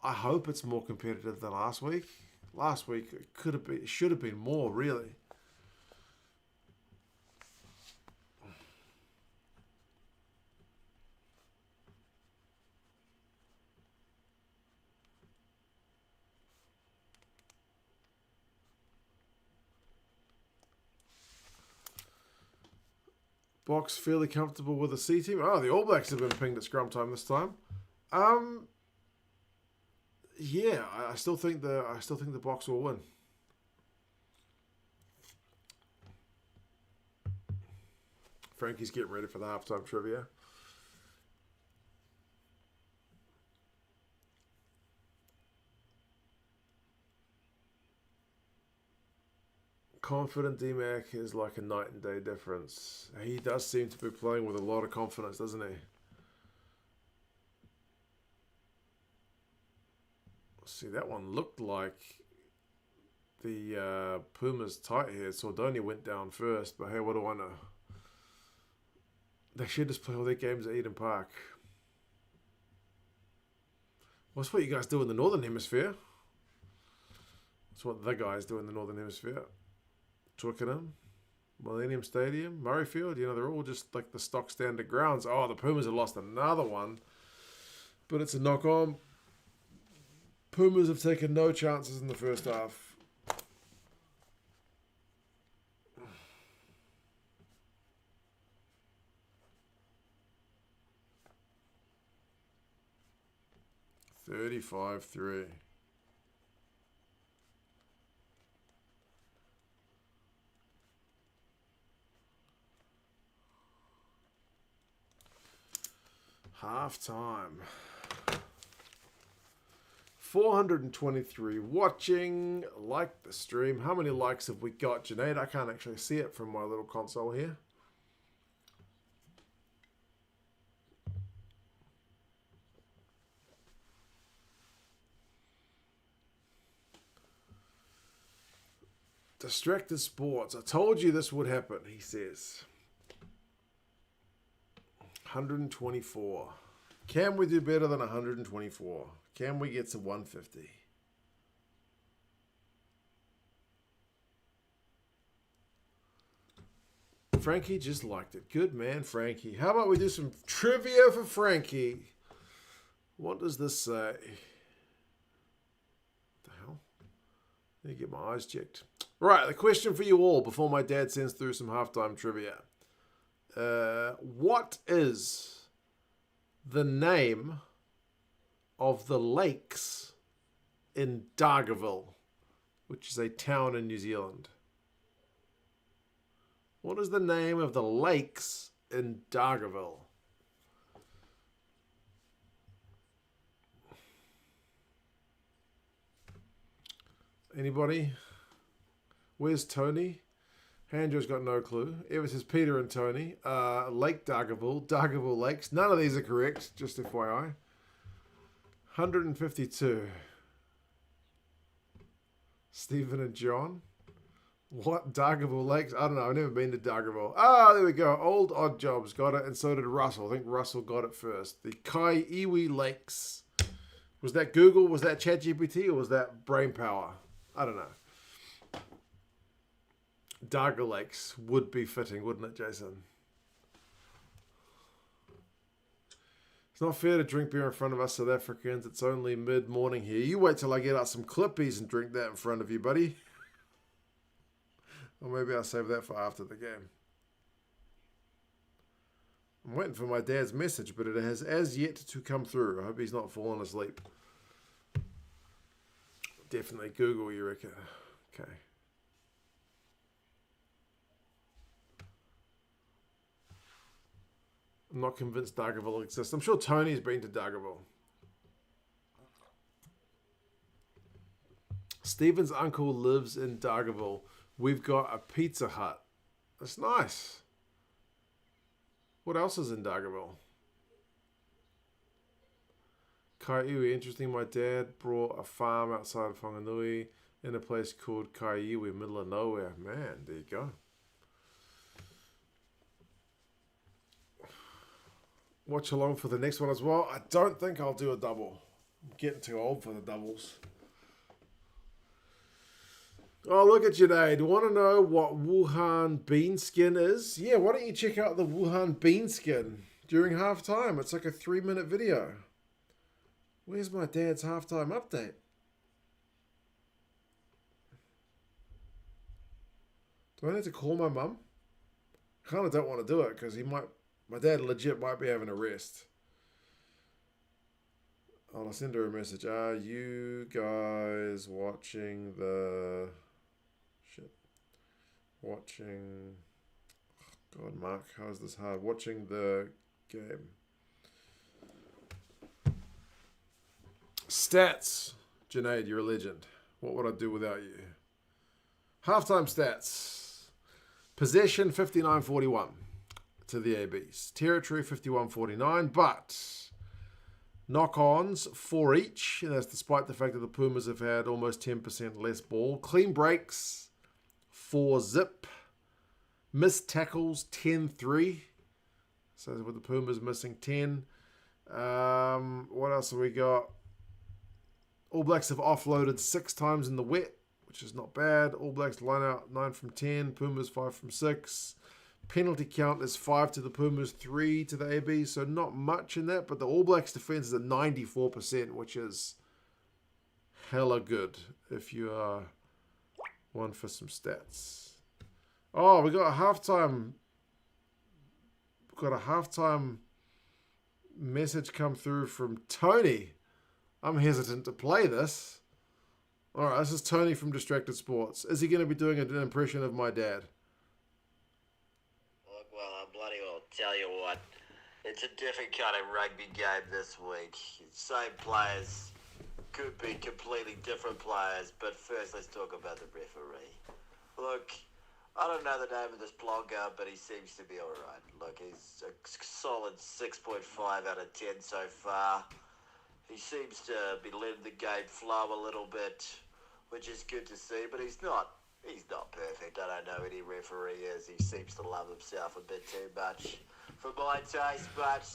I hope it's more competitive than last week. Last week it should have been more, really. Box fairly comfortable with the C team. Oh, the All Blacks have been pinged at scrum time this time. Yeah, I still think the Box will win. Frankie's getting ready for the halftime trivia. Confident D-Mac is like a night and day difference. He does seem to be playing with a lot of confidence, doesn't he? See, that one looked like the Pumas tight here. Sordoni went down first, but hey, what do I know? They should just play all their games at Eden Park. What's what you guys do in the Northern Hemisphere? That's what the guys do in the Northern Hemisphere. Twickenham, Millennium Stadium, Murrayfield, they're all just like the stock standard grounds. Oh, the Pumas have lost another one, but it's a knock on. Pumas have taken no chances in the first half. $35-3. Half time. 423 watching. Like the stream. How many likes have we got, Junaid? I can't actually see it from my little console here. Distracted Sports. I told you this would happen, he says. 124. Can we do better than 124? Can we get to 150? Frankie just liked it. Good man, Frankie. How about we do some trivia for Frankie? What does this say? What the hell? Let me get my eyes checked. Right, the question for you all before my dad sends through some halftime trivia. What is the name of the lakes in Dargaville, which is a town in New Zealand? What is the name of the lakes in Dargaville? Anybody? Where's Tony? Andrew's got no clue. Ever says Peter and Tony. Lake Dargaville. Dargaville Lakes. None of these are correct, just FYI. 152. Stephen and John. What? Dargaville Lakes? I don't know. I've never been to Dargaville. Ah, there we go. Old Odd Jobs got it, and so did Russell. I think Russell got it first. The Kaiiwi Lakes. Was that Google? Was that ChatGPT? Or was that brain power? I don't know. Dargaville Lakes would be fitting, wouldn't it, Jason? It's not fair to drink beer in front of us South Africans. It's only mid-morning here. You wait till I get out some Clippies and drink that in front of you, buddy. Or maybe I'll save that for after the game. I'm waiting for my dad's message, but it has as yet to come through. I hope he's not fallen asleep. Definitely Google, Eureka. Okay. I'm not convinced Dargaville exists. I'm sure Tony's been to Dargaville. Stephen's uncle lives in Dargaville. We've got a Pizza Hut. That's nice. What else is in Dargaville? Kaiiwi, interesting. My dad brought a farm outside of Whanganui in a place called Kaiiwi, middle of nowhere. Man, there you go. Watchalong for the next one as well. I don't think I'll do a double. I'm getting too old for the doubles. Oh, look at Junaid. Want to know what Wuhan bean skin is? Yeah, why don't you check out the Wuhan bean skin during halftime? It's like a 3-minute video. Where's my dad's halftime update? Do I need to call my mum? I kind of don't want to do it because my dad legit might be having a rest. I'll send her a message. Are you guys watching the... Watching... God, Mark, how is this hard? Watching the game. Stats. Junaid, you're a legend. What would I do without you? Halftime stats. Possession, 59-41 to the ABs. Territory, 51-49, but knock-ons, 4 each. And that's despite the fact that the Pumas have had almost 10% less ball. Clean breaks, 4-zip. Missed tackles, 10-3. So with the Pumas missing 10. What else have we got? All Blacks have offloaded 6 times in the wet, which is not bad. All Blacks line out 9 from 10. Pumas 5 from 6. Penalty count is 5 to the Pumas, 3 to the AB. So not much in that. But the All Blacks defense is at 94%, which is hella good if you are one for some stats. Oh, we got a halftime. Got a halftime message come through from Tony. I'm hesitant to play this. All right, this is Tony from Distracted Sports. Is he going to be doing an impression of my dad? Look, well, I bloody well tell you what. It's a different kind of rugby game this week. Same players could be completely different players, but first let's talk about the referee. Look, I don't know the name of this blogger, but he seems to be alright. Look, he's a solid 6.5 out of 10 so far. He seems to be letting the game flow a little bit, which is good to see, but he's not He's not perfect. I don't know who the referee is. He seems to love himself a bit too much for my taste, but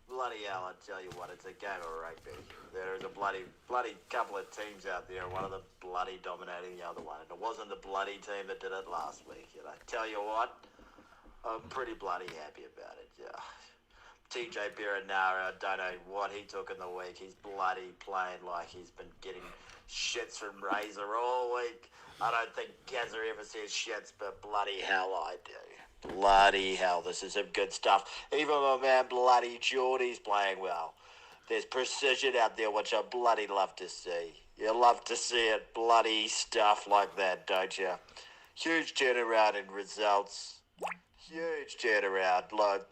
bloody hell, I tell you what, it's a game of rugby. There is a bloody couple of teams out there, one of them bloody dominating the other one, and it wasn't the bloody team that did it last week. And I tell you what, I'm pretty bloody happy about it. Yeah. TJ Berenara, I don't know what he took in the week. He's bloody playing like he's been getting shits from Razor all week. I don't think Gazza ever says shits, but bloody hell I do. Bloody hell, this is some good stuff. Even my man bloody Geordie's playing well. There's precision out there, which I bloody love to see. You love to see it, bloody stuff like that, don't you? Huge turnaround in results. Huge turnaround. Look,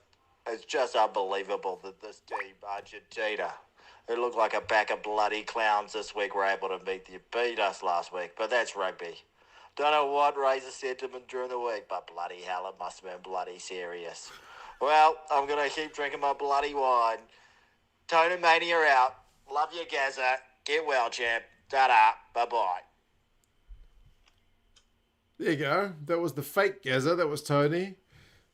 it's just unbelievable that this team, Argentina, who looked like a pack of bloody clowns this week, were able to beat us last week. But that's rugby. Don't know what Razor said to them during the week, but bloody hell, it must have been bloody serious. Well, I'm going to keep drinking my bloody wine. Tony Mania out. Love you, Gazza. Get well, champ. Ta-da. Bye-bye. There you go. That was the fake Gazza. That was Tony.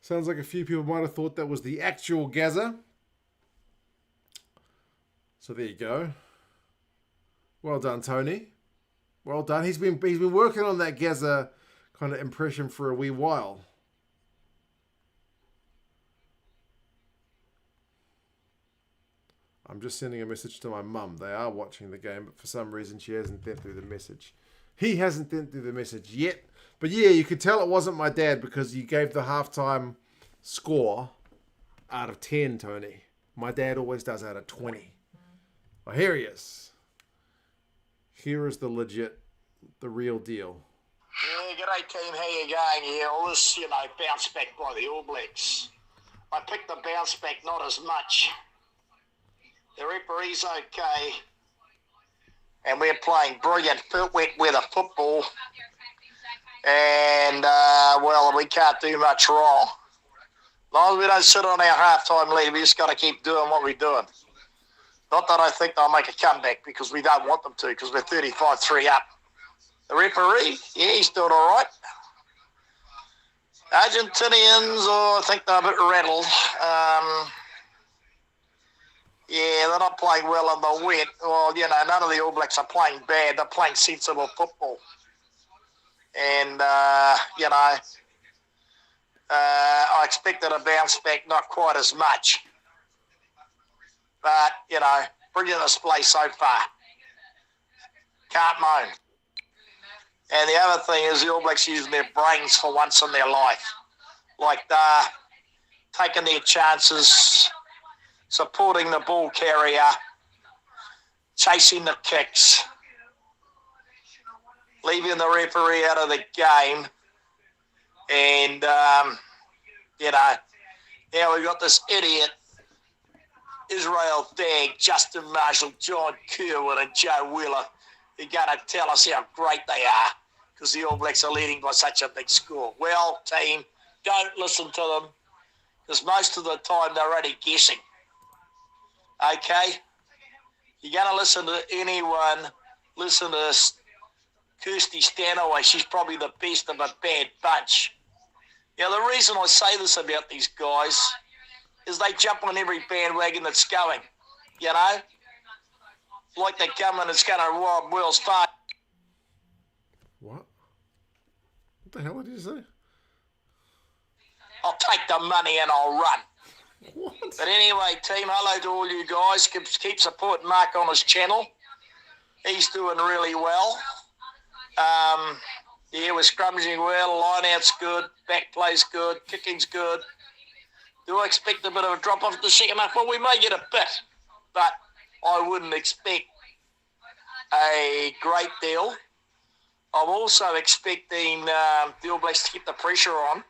Sounds like a few people might have thought that was the actual Gazza. So there you go. Well done, Tony. Well done. He's been working on that Gazza kind of impression for a wee while. I'm just sending a message to my mum. They are watching the game, but for some reason she hasn't sent through the message. He hasn't sent through the message yet. But yeah, you could tell it wasn't my dad because you gave the halftime score out of 10, Tony. My dad always does out of 20. Well, here he is. Here is the legit, the real deal. Yeah, g'day team, how you going? Yeah, all this, bounce back by the All Blacks. I picked the bounce back, not as much. The referee's okay. And we're playing brilliant wet weather football. And, we can't do much wrong. As long as we don't sit on our halftime lead, we just got to keep doing what we're doing. Not that I think they'll make a comeback because we don't want them to because we're 35-3 up. The referee, yeah, he's doing all right. Argentinians, I think they're a bit rattled. They're not playing well in the wet. Well, none of the All Blacks are playing bad. They're playing sensible football. And, I expected a bounce back, not quite as much. But, brilliant display so far. Can't moan. And the other thing is the All Blacks using their brains for once in their life. Like they're taking their chances, supporting the ball carrier, chasing the kicks, leaving the referee out of the game. And, now we've got this idiot, Israel Dag, Justin Marshall, John Kerwin and Joe Wheeler. They're going to tell us how great they are because the All Blacks are leading by such a big score. Well, team, don't listen to them because most of the time they're only guessing. Okay? You're going to listen to anyone, listen to Kirsty Stanaway. She's probably the best of a bad bunch. The reason I say this about these guys is they jump on every bandwagon that's going, like the government is going to rob Wells Fargo. What? What the hell did you say? I'll take the money and I'll run. What? But anyway, team, hello to all you guys. Keep supporting Mark on his channel. He's doing really well. We're scrummaging well. Line-out's good. Back play's good. Kicking's good. Do I expect a bit of a drop-off in the second half? Well, we may get a bit, but I wouldn't expect a great deal. I'm also expecting the All Blacks to keep the pressure on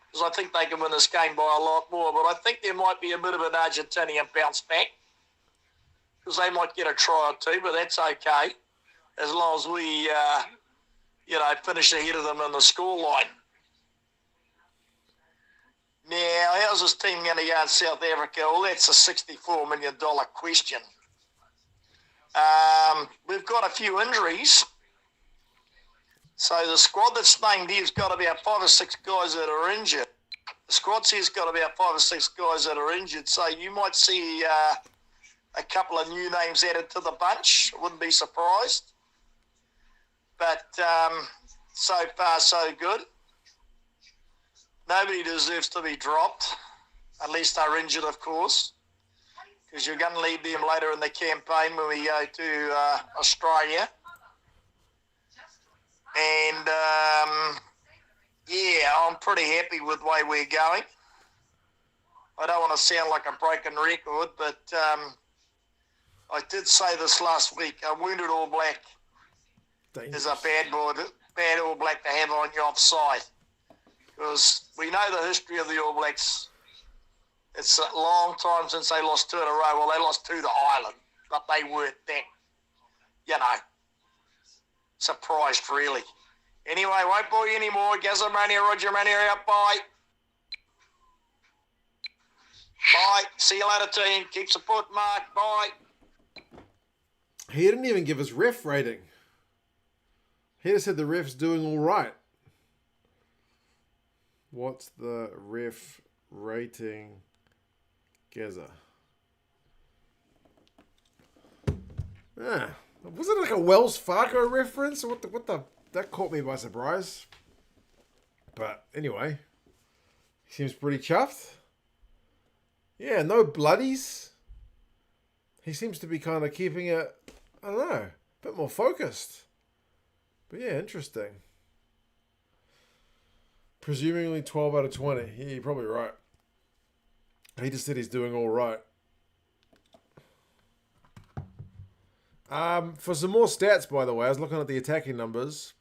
because I think they can win this game by a lot more. But I think there might be a bit of an Argentinian bounce back because they might get a try or two, but that's okay as long as we, finish ahead of them in the scoreline. Now, how's this team going to go in South Africa? Well, that's a $64 million question. We've got a few injuries. So the squad that's named here's got about 5 or 6 guys that are injured. The squad here's got about 5 or 6 guys that are injured. So you might see a couple of new names added to the bunch. I wouldn't be surprised. But so far, so good. Nobody deserves to be dropped, unless they're injured, of course, because you're going to leave them later in the campaign when we go to Australia. And, yeah, I'm pretty happy with the way we're going. I don't want to sound like a broken record, but I did say this last week. A wounded All Black is a bad All Black to have on your offside, because we know the history of the All Blacks. It's a long time since they lost 2 in a row. Well, they lost 2 to Ireland, but they weren't that, surprised, really. Anyway, won't bore you anymore. Gazamania, Roger Mania, out. Bye. Bye. See you later, team. Keep support, Mark. Bye. He didn't even give us ref rating. He just said the ref's doing all right. What's the ref rating, Gaza? Was it like a Wells Fargo reference? What the? That caught me by surprise. But anyway, he seems pretty chuffed. Yeah, no bloodies. He seems to be kind of keeping it, I don't know, a bit more focused. But yeah, interesting. Presumably 12 out of 20. Yeah, you're probably right. He just said he's doing all right. For some more stats, by the way, I was looking at the attacking numbers.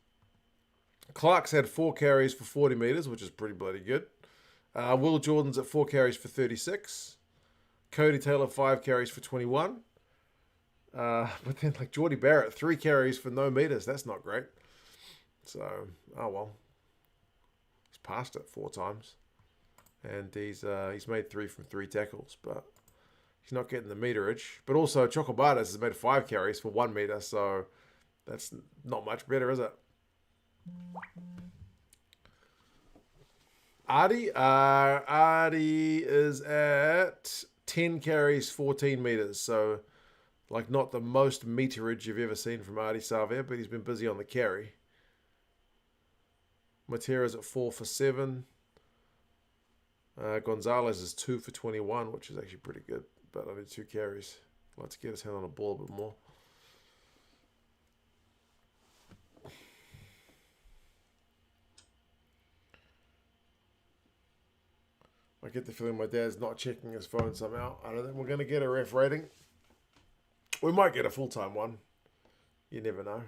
Clark's had 4 carries for 40 metres, which is pretty bloody good. Will Jordan's at 4 carries for 36. Cody Taylor, 5 carries for 21. But then, like, Geordie Barrett, 3 carries for no metres. That's not great. So, oh well. He's passed it 4 times. And he's made 3 from 3 tackles, but he's not getting the meterage. But also, Chocobatas has made 5 carries for 1 metre, so that's not much better, is it? Artie is at 10 carries, 14 metres. So, like, not the most meterage you've ever seen from Artie Savia, but he's been busy on the carry. Matera's at 4 for 7. Gonzalez is 2 for 21, which is actually pretty good. But I need 2 carries. Let's get his hand on the ball a bit more. I get the feeling my dad's not checking his phone somehow. I don't think we're going to get a ref rating. We might get a full-time one. You never know.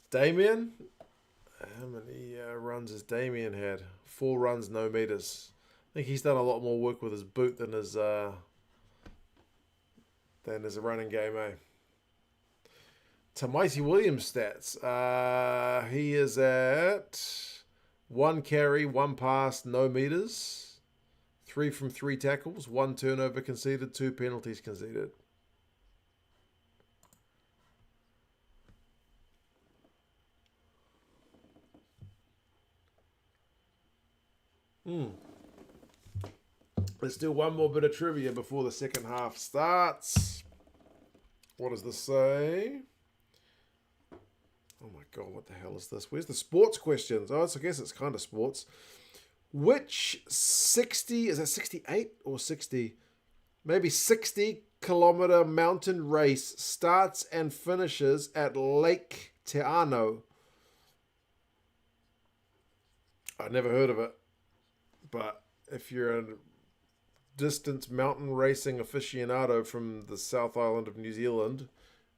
Damien? How many runs has Damien had? 4 runs, no metres. I think he's done a lot more work with his boot than his running game, eh? Tamaiti Williams stats. He is at 1 carry, 1 pass, no metres. 3 from 3 tackles, 1 turnover conceded, 2 penalties conceded. Let's do one more bit of trivia before the second half starts. What does this say? Oh my God, what the hell is this? Where's the sports questions? Oh, I guess it's kind of sports. Which 60, is it 68 or 60? Maybe 60-kilometer mountain race starts and finishes at Lake Te Anau? I've never heard of it. But if you're a distance mountain racing aficionado from the South Island of New Zealand,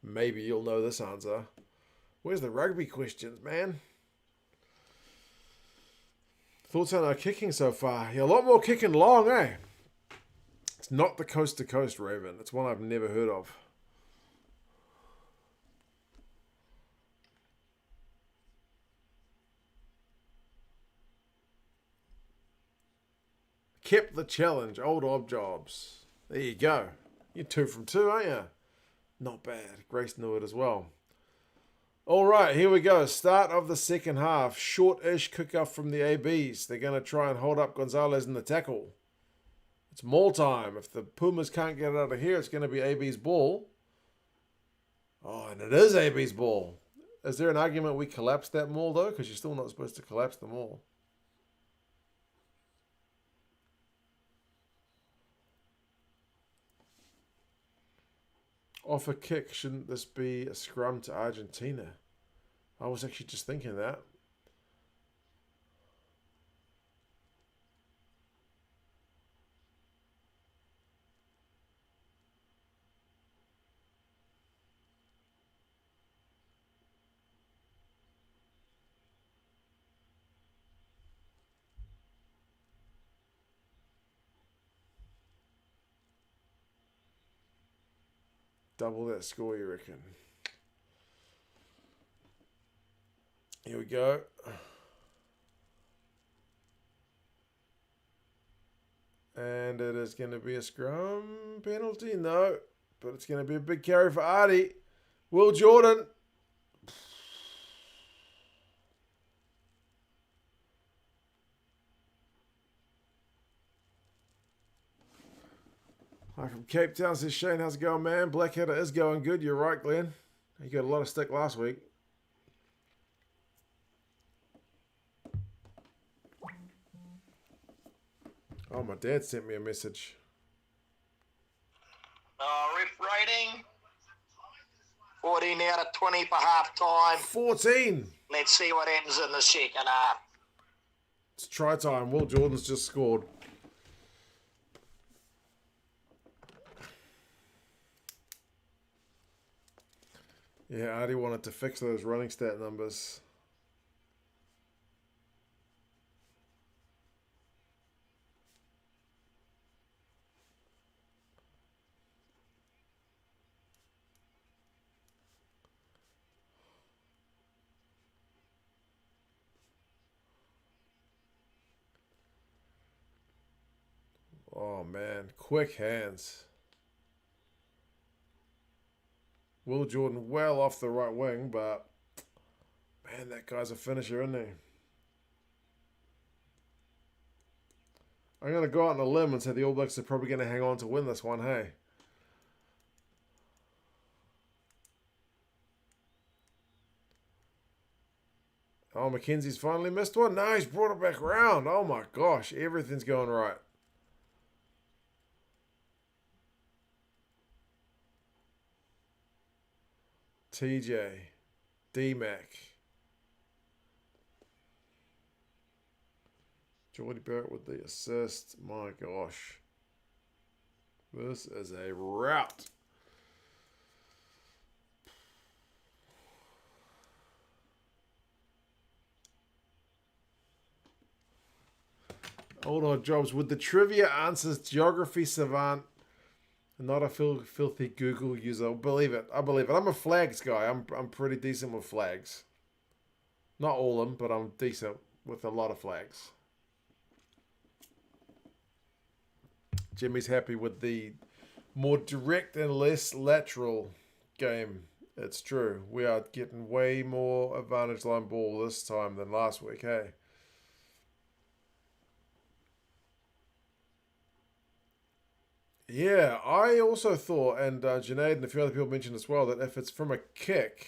maybe you'll know this answer. Where's the rugby questions, man? Thoughts on our kicking so far? Yeah, a lot more kicking long, eh? It's not the coast-to-coast Raven. It's one I've never heard of. Kept the challenge. Old Ob Jobs. There you go. You're 2 from 2, aren't you? Not bad. Grace knew it as well. All right, here we go. Start of the second half. Short-ish kick-off from the ABs. They're going to try and hold up Gonzalez in the tackle. It's maul time. If the Pumas can't get it out of here, it's going to be AB's ball. Oh, and it is AB's ball. Is there an argument we collapsed that maul, though? Because you're still not supposed to collapse the maul. Off a kick, shouldn't this be a scrum to Argentina? I was actually just thinking that. Double that score, you reckon? Here we go. And it is going to be a scrum penalty. No, but it's going to be a big carry for Artie. Will Jordan. Hi from Cape Town, says Shane. How's it going, man? Blackadder is going good. You're right, Glenn. You got a lot of stick last week. Oh, my dad sent me a message. Ref rating 14 out of 20 for half time. 14. Let's see what happens in the second half. It's try time. Will Jordan's just scored. Yeah, Artie wanted to fix those running stat numbers. Oh, man. Quick hands. Will Jordan well off the right wing, but man, that guy's a finisher, isn't he? I'm going to go out on a limb and say the All Blacks are probably going to hang on to win this one, hey? Oh, Mackenzie's finally missed one. No, he's brought it back round. Oh my gosh, everything's going right. TJ, D-Mac. Jordy Barrett with the assist. My gosh. This is a rout. Hold on, Jobs. With the trivia answers, geography savant, not a filthy Google user. I believe it. I believe it. I'm a flags guy. I'm pretty decent with flags. Not all of them, but I'm decent with a lot of flags. Jimmy's happy with the more direct and less lateral game. It's true. We are getting way more advantage line ball this time than last week, hey? Yeah, I also thought, and Junaid and a few other people mentioned as well, that if it's from a kick,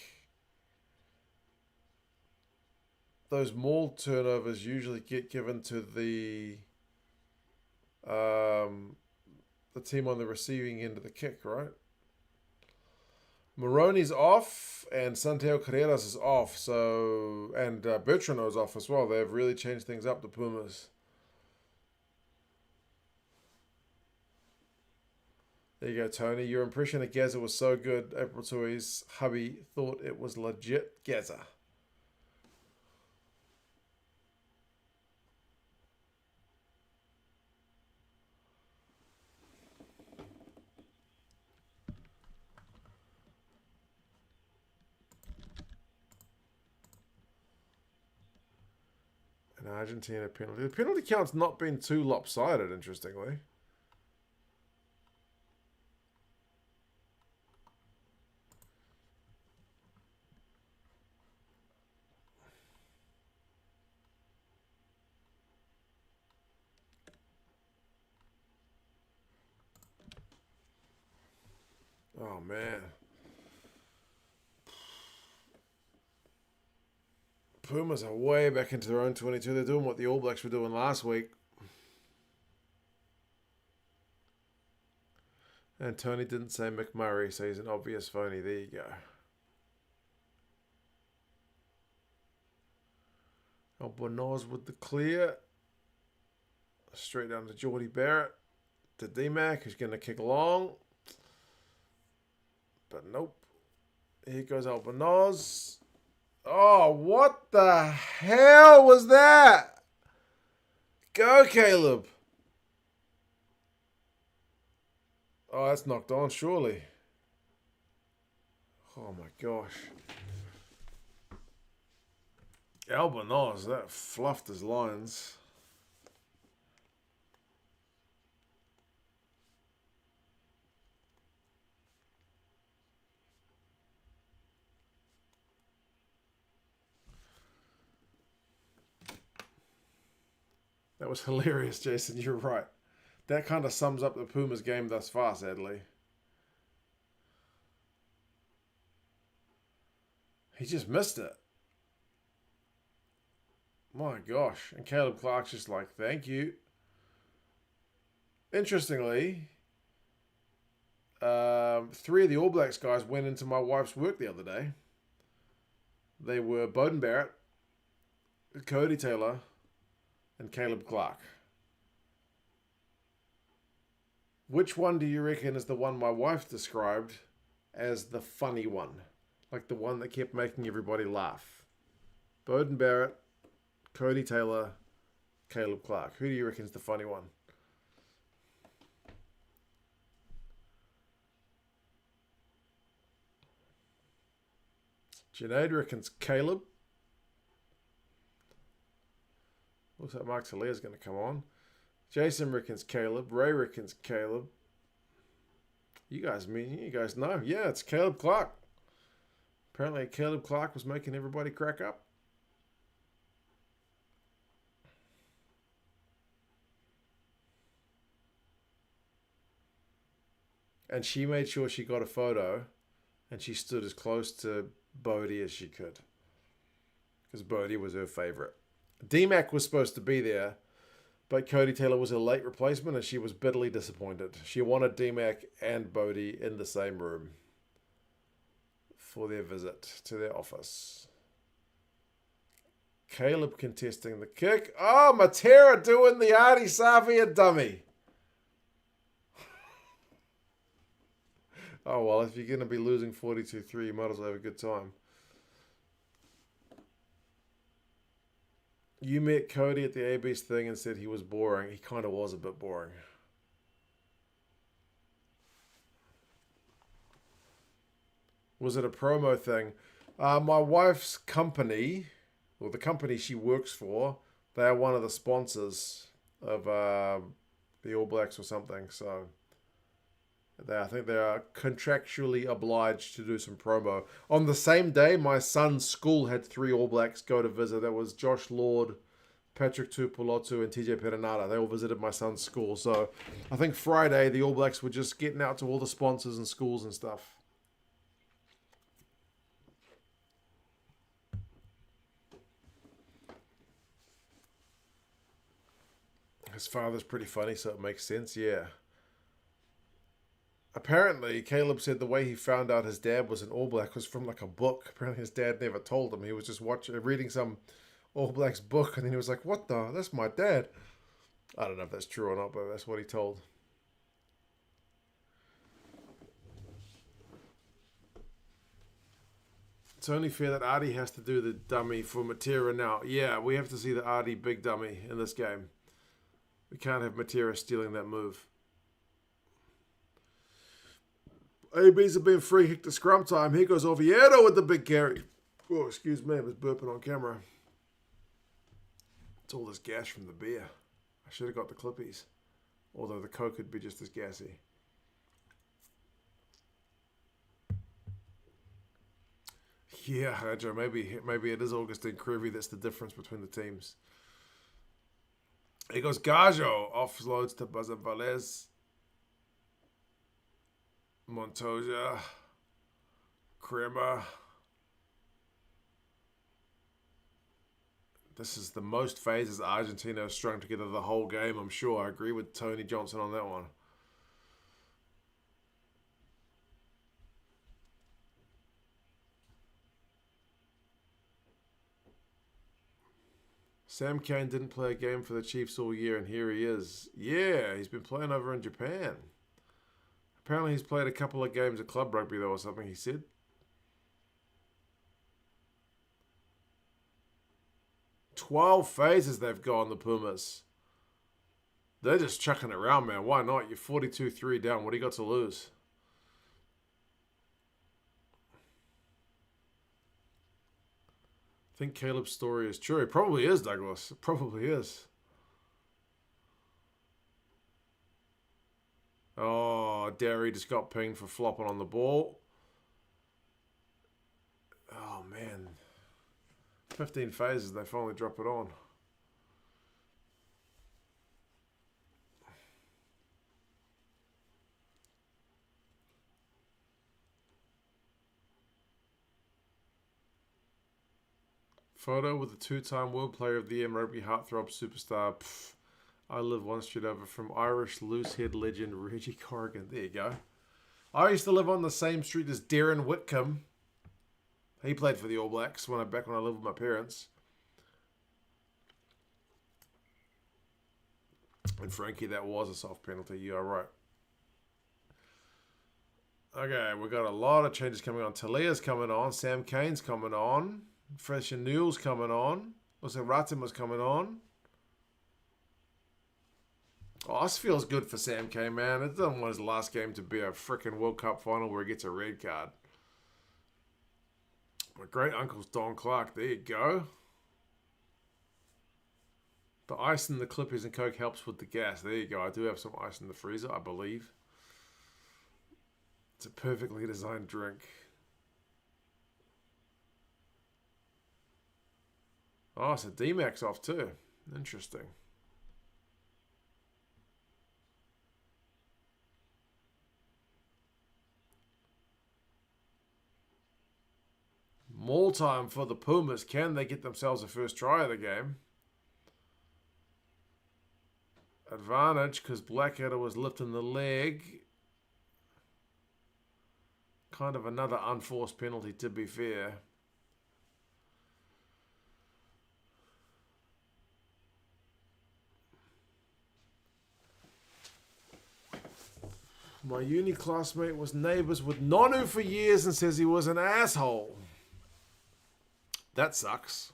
those maul turnovers usually get given to the team on the receiving end of the kick, right? Maroney's off, and Santiago Carreras is off, so and Bertrano's off as well. They've really changed things up, the Pumas. There you go, Tony. Your impression of Gaza was so good. April Tui's hubby thought it was legit Gaza. An Argentina penalty. The penalty count's not been too lopsided, interestingly. Oh, man. Pumas are way back into their own 22. They're doing what the All Blacks were doing last week. And Tony didn't say McMurray, so he's an obvious phony. There you go. Albonoz with the clear. Straight down to Geordie Barrett. To D-Mac, who's going to kick long. But nope. Here goes Albonoz. Oh, what the hell was that? Go, Caleb. Oh, that's knocked on, surely. Oh, my gosh. Albonoz, that fluffed his lines. That was hilarious, Jason. You're right. That kind of sums up the Pumas game thus far, sadly. He just missed it. My gosh. And Caleb Clark's just like, thank you. Interestingly, 3 of the All Blacks guys went into my wife's work the other day. They were Beauden Barrett, Cody Taylor, and Caleb Clark. Which one do you reckon is the one my wife described as the funny one? Like the one that kept making everybody laugh. Beauden Barrett, Cody Taylor, Caleb Clark. Who do you reckon is the funny one? Junaid reckons Caleb. Looks like Mark Saleh is going to come on. Jason reckons Caleb. Ray reckons Caleb. You guys know. Yeah, it's Caleb Clark. Apparently Caleb Clark was making everybody crack up. And she made sure she got a photo and she stood as close to Bodie as she could. Because Bodie was her favourite. D-Mac was supposed to be there, but Cody Taylor was a late replacement and she was bitterly disappointed. She wanted D-Mac and Bodie in the same room for their visit to their office. Caleb contesting the kick. Oh, Matera doing the Artie Savia dummy. Oh, well, if you're going to be losing 42-3, you might as well have a good time. You met Cody at the AB's thing and said he was boring. He kind of was a bit boring. Was it a promo thing? My wife's company, or the company she works for, they are one of the sponsors of the All Blacks or something. So I think they are contractually obliged to do some promo. On the same day, my son's school had 3 All Blacks go to visit. That was Josh Lord, Patrick Tupulotu, and TJ Perenara. They all visited my son's school. So I think Friday, the All Blacks were just getting out to all the sponsors and schools and stuff. His father's pretty funny, so it makes sense, yeah. Apparently, Caleb said the way he found out his dad was an All Black was from like a book. Apparently, his dad never told him. He was just reading some All Blacks book, and then he was like, "What the? That's my dad." I don't know if that's true or not, but that's what he told. It's only fair that Artie has to do the dummy for Matera now. Yeah, we have to see the Artie big dummy in this game. We can't have Matera stealing that move. ABs have been free kick to scrum time. Here goes Oviedo with the big carry. Oh, excuse me, I was burping on camera. It's all this gas from the beer. I should have got the Clippies. Although the Coke could be just as gassy. Yeah, Joe, maybe it is Augustine Creevy that's the difference between the teams. Here goes Gajo. Offloads to Bazan Valles. Montoya. Crema. This is the most phases Argentina has strung together the whole game, I'm sure. I agree with Tony Johnson on that one. Sam Cane didn't play a game for the Chiefs all year, and here he is. Yeah, he's been playing over in Japan. Apparently he's played a couple of games of club rugby, though, or something, he said. "12 phases they've gone, the Pumas. They're just chucking it around, man. Why not? You're 42-3 down. What do you got to lose?" I think Caleb's story is true. It probably is, Douglas. It probably is. Oh, Derry just got pinged for flopping on the ball. Oh, man. 15 phases, they finally drop it on. Photo with the two-time World Player of the Year rugby heartthrob superstar. Pff, I live one street over from Irish loosehead legend Reggie Corrigan. There you go. I used to live on the same street as Darren Whitcomb. He played for the All Blacks back when I lived with my parents. And Frankie, that was a soft penalty. You are right. Okay, we've got a lot of changes coming on. Talia's coming on. Sam Cane's coming on. Fresh and Newell's coming on. Also, Ratima's coming on. Oh, this feels good for Sam Cane, man. It doesn't want his last game to be a freaking World Cup final where he gets a red card. My great uncle's Don Clark. There you go. The ice in the Clippers and Coke helps with the gas. There you go. I do have some ice in the freezer, I believe. It's a perfectly designed drink. Oh, so D-Mac's off too. Interesting. More time for the Pumas. Can they get themselves a first try of the game? Advantage because Blackadder was lifting the leg. Kind of another unforced penalty, to be fair. My uni classmate was neighbours with Nonu for years and says he was an asshole. That sucks.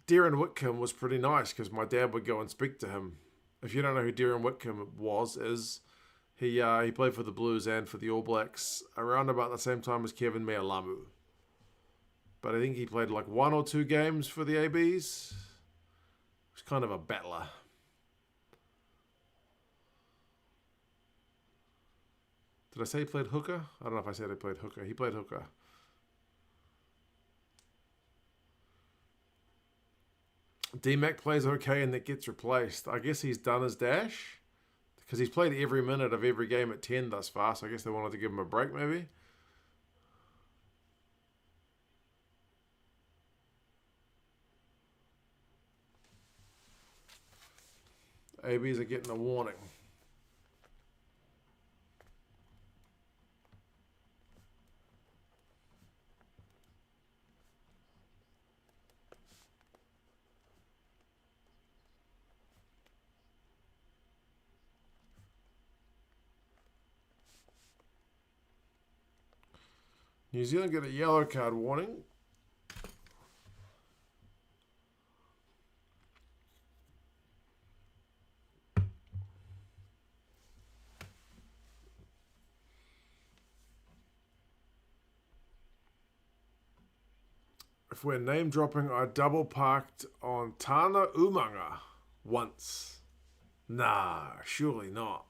Darren Whitcomb was pretty nice because my dad would go and speak to him. If you don't know who Darren Whitcomb is he played for the Blues and for the All Blacks around about the same time as Kevin Mealamu. But I think he played like 1 or 2 games for the ABs. He was kind of a battler. Did I say he played hooker? I don't know if I said he played hooker. He played hooker. D-Mac plays okay and that gets replaced. I guess he's done his dash. Because he's played every minute of every game at 10 thus far. So I guess they wanted to give him a break maybe. ABs are getting a warning. New Zealand get a yellow card warning. If we're name dropping, I double parked on Tana Umanga once. Nah, surely not.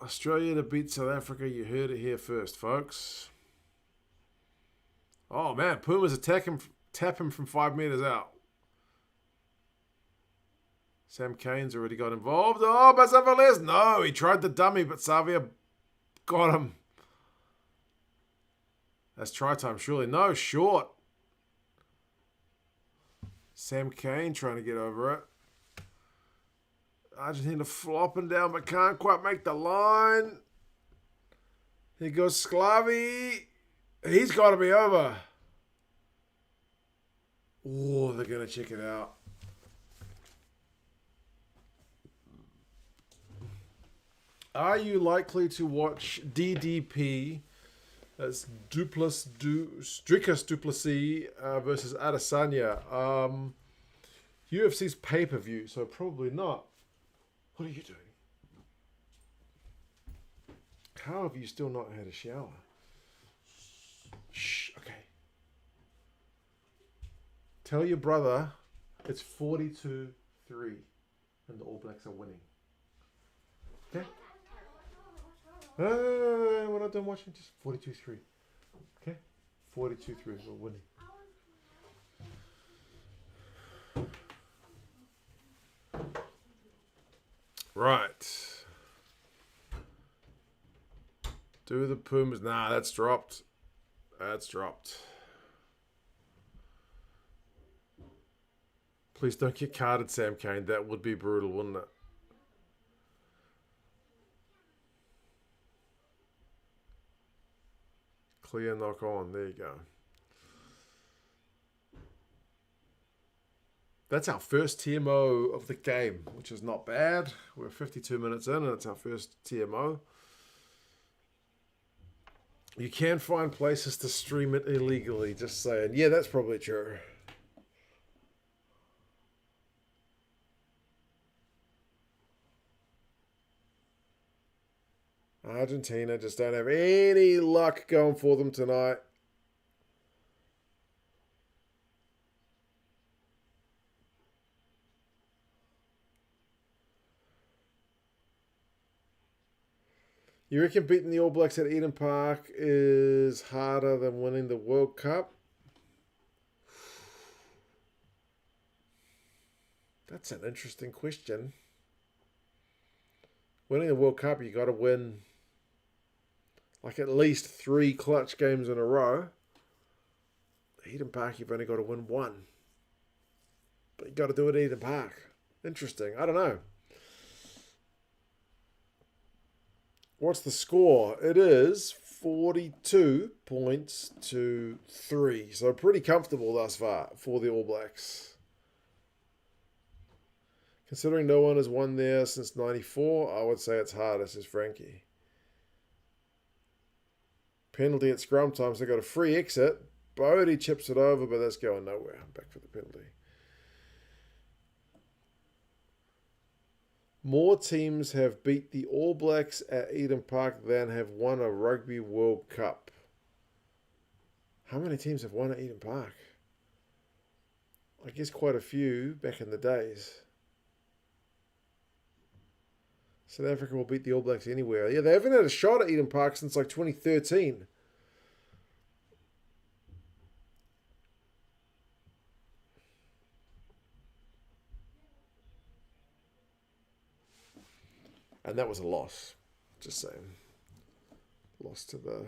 Australia to beat South Africa. You heard it here first, folks. Oh, man. Pumas tap him from 5 meters out. Sam Cane's already got involved. Oh, but Velez. No, he tried the dummy, but Savia got him. That's try time, surely. No, short. Sam Cane trying to get over it. Argentina flopping down, but can't quite make the line. Here goes Sclavi. He's got to be over. Oh, they're going to check it out. Are you likely to watch DDP? That's Dricus Duplessis versus Adesanya. UFC's pay-per-view, so probably not. What are you doing? How have you still not had a shower? Shh, okay. Tell your brother it's 42-3 and the All Blacks are winning. Okay? No, we're not done watching. Just 42-3. Okay? 42-3. We're winning. Right. Do the Pumas. Nah, that's dropped. That's dropped. Please don't get carded, Sam Cane. That would be brutal, wouldn't it? Clear knock on. There you go. That's our first TMO of the game, which is not bad. We're 52 minutes in, and it's our first TMO. You can find places to stream it illegally, just saying. Yeah, that's probably true. Argentina just don't have any luck going for them tonight. You reckon beating the All Blacks at Eden Park is harder than winning the World Cup? That's an interesting question. Winning the World Cup, you got to win like at least 3 clutch games in a row. Eden Park, you've only got to win 1. But you got to do it at Eden Park. Interesting. I don't know. What's the score? It is 42 points to 3. So pretty comfortable thus far for the All Blacks. Considering no one has won there since 94, I would say it's harder, says Frankie. Penalty at scrum time, so they got a free exit. Bodie chips it over, but that's going nowhere. Back for the penalty. More teams have beat the All Blacks at Eden Park than have won a Rugby World Cup. How many teams have won at Eden Park? I guess quite a few back in the days. South Africa will beat the All Blacks anywhere. Yeah, they haven't had a shot at Eden Park since like 2013. And that was a loss. Just saying. Lost to the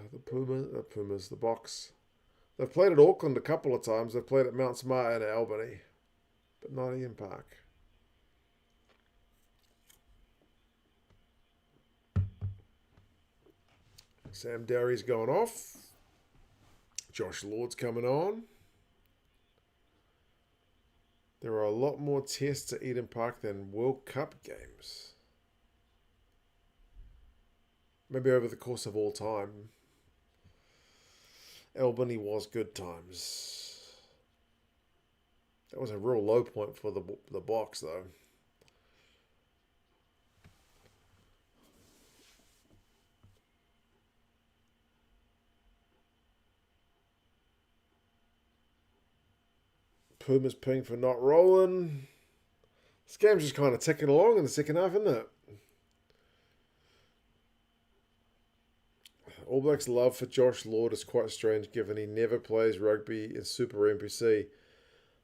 Pumas, the Box. They've played at Auckland a couple of times. They've played at Mount Smart and Albany. But not Eden Park. Sam Derry's going off. Josh Lord's coming on. There are a lot more tests at Eden Park than World Cup games. Maybe over the course of all time. Albany was good times. That was a real low point for the Box, though. Puma's ping for not rolling. This game's just kind of ticking along in the second half, isn't it? All Blacks' love for Josh Lord is quite strange given he never plays rugby in Super NPC.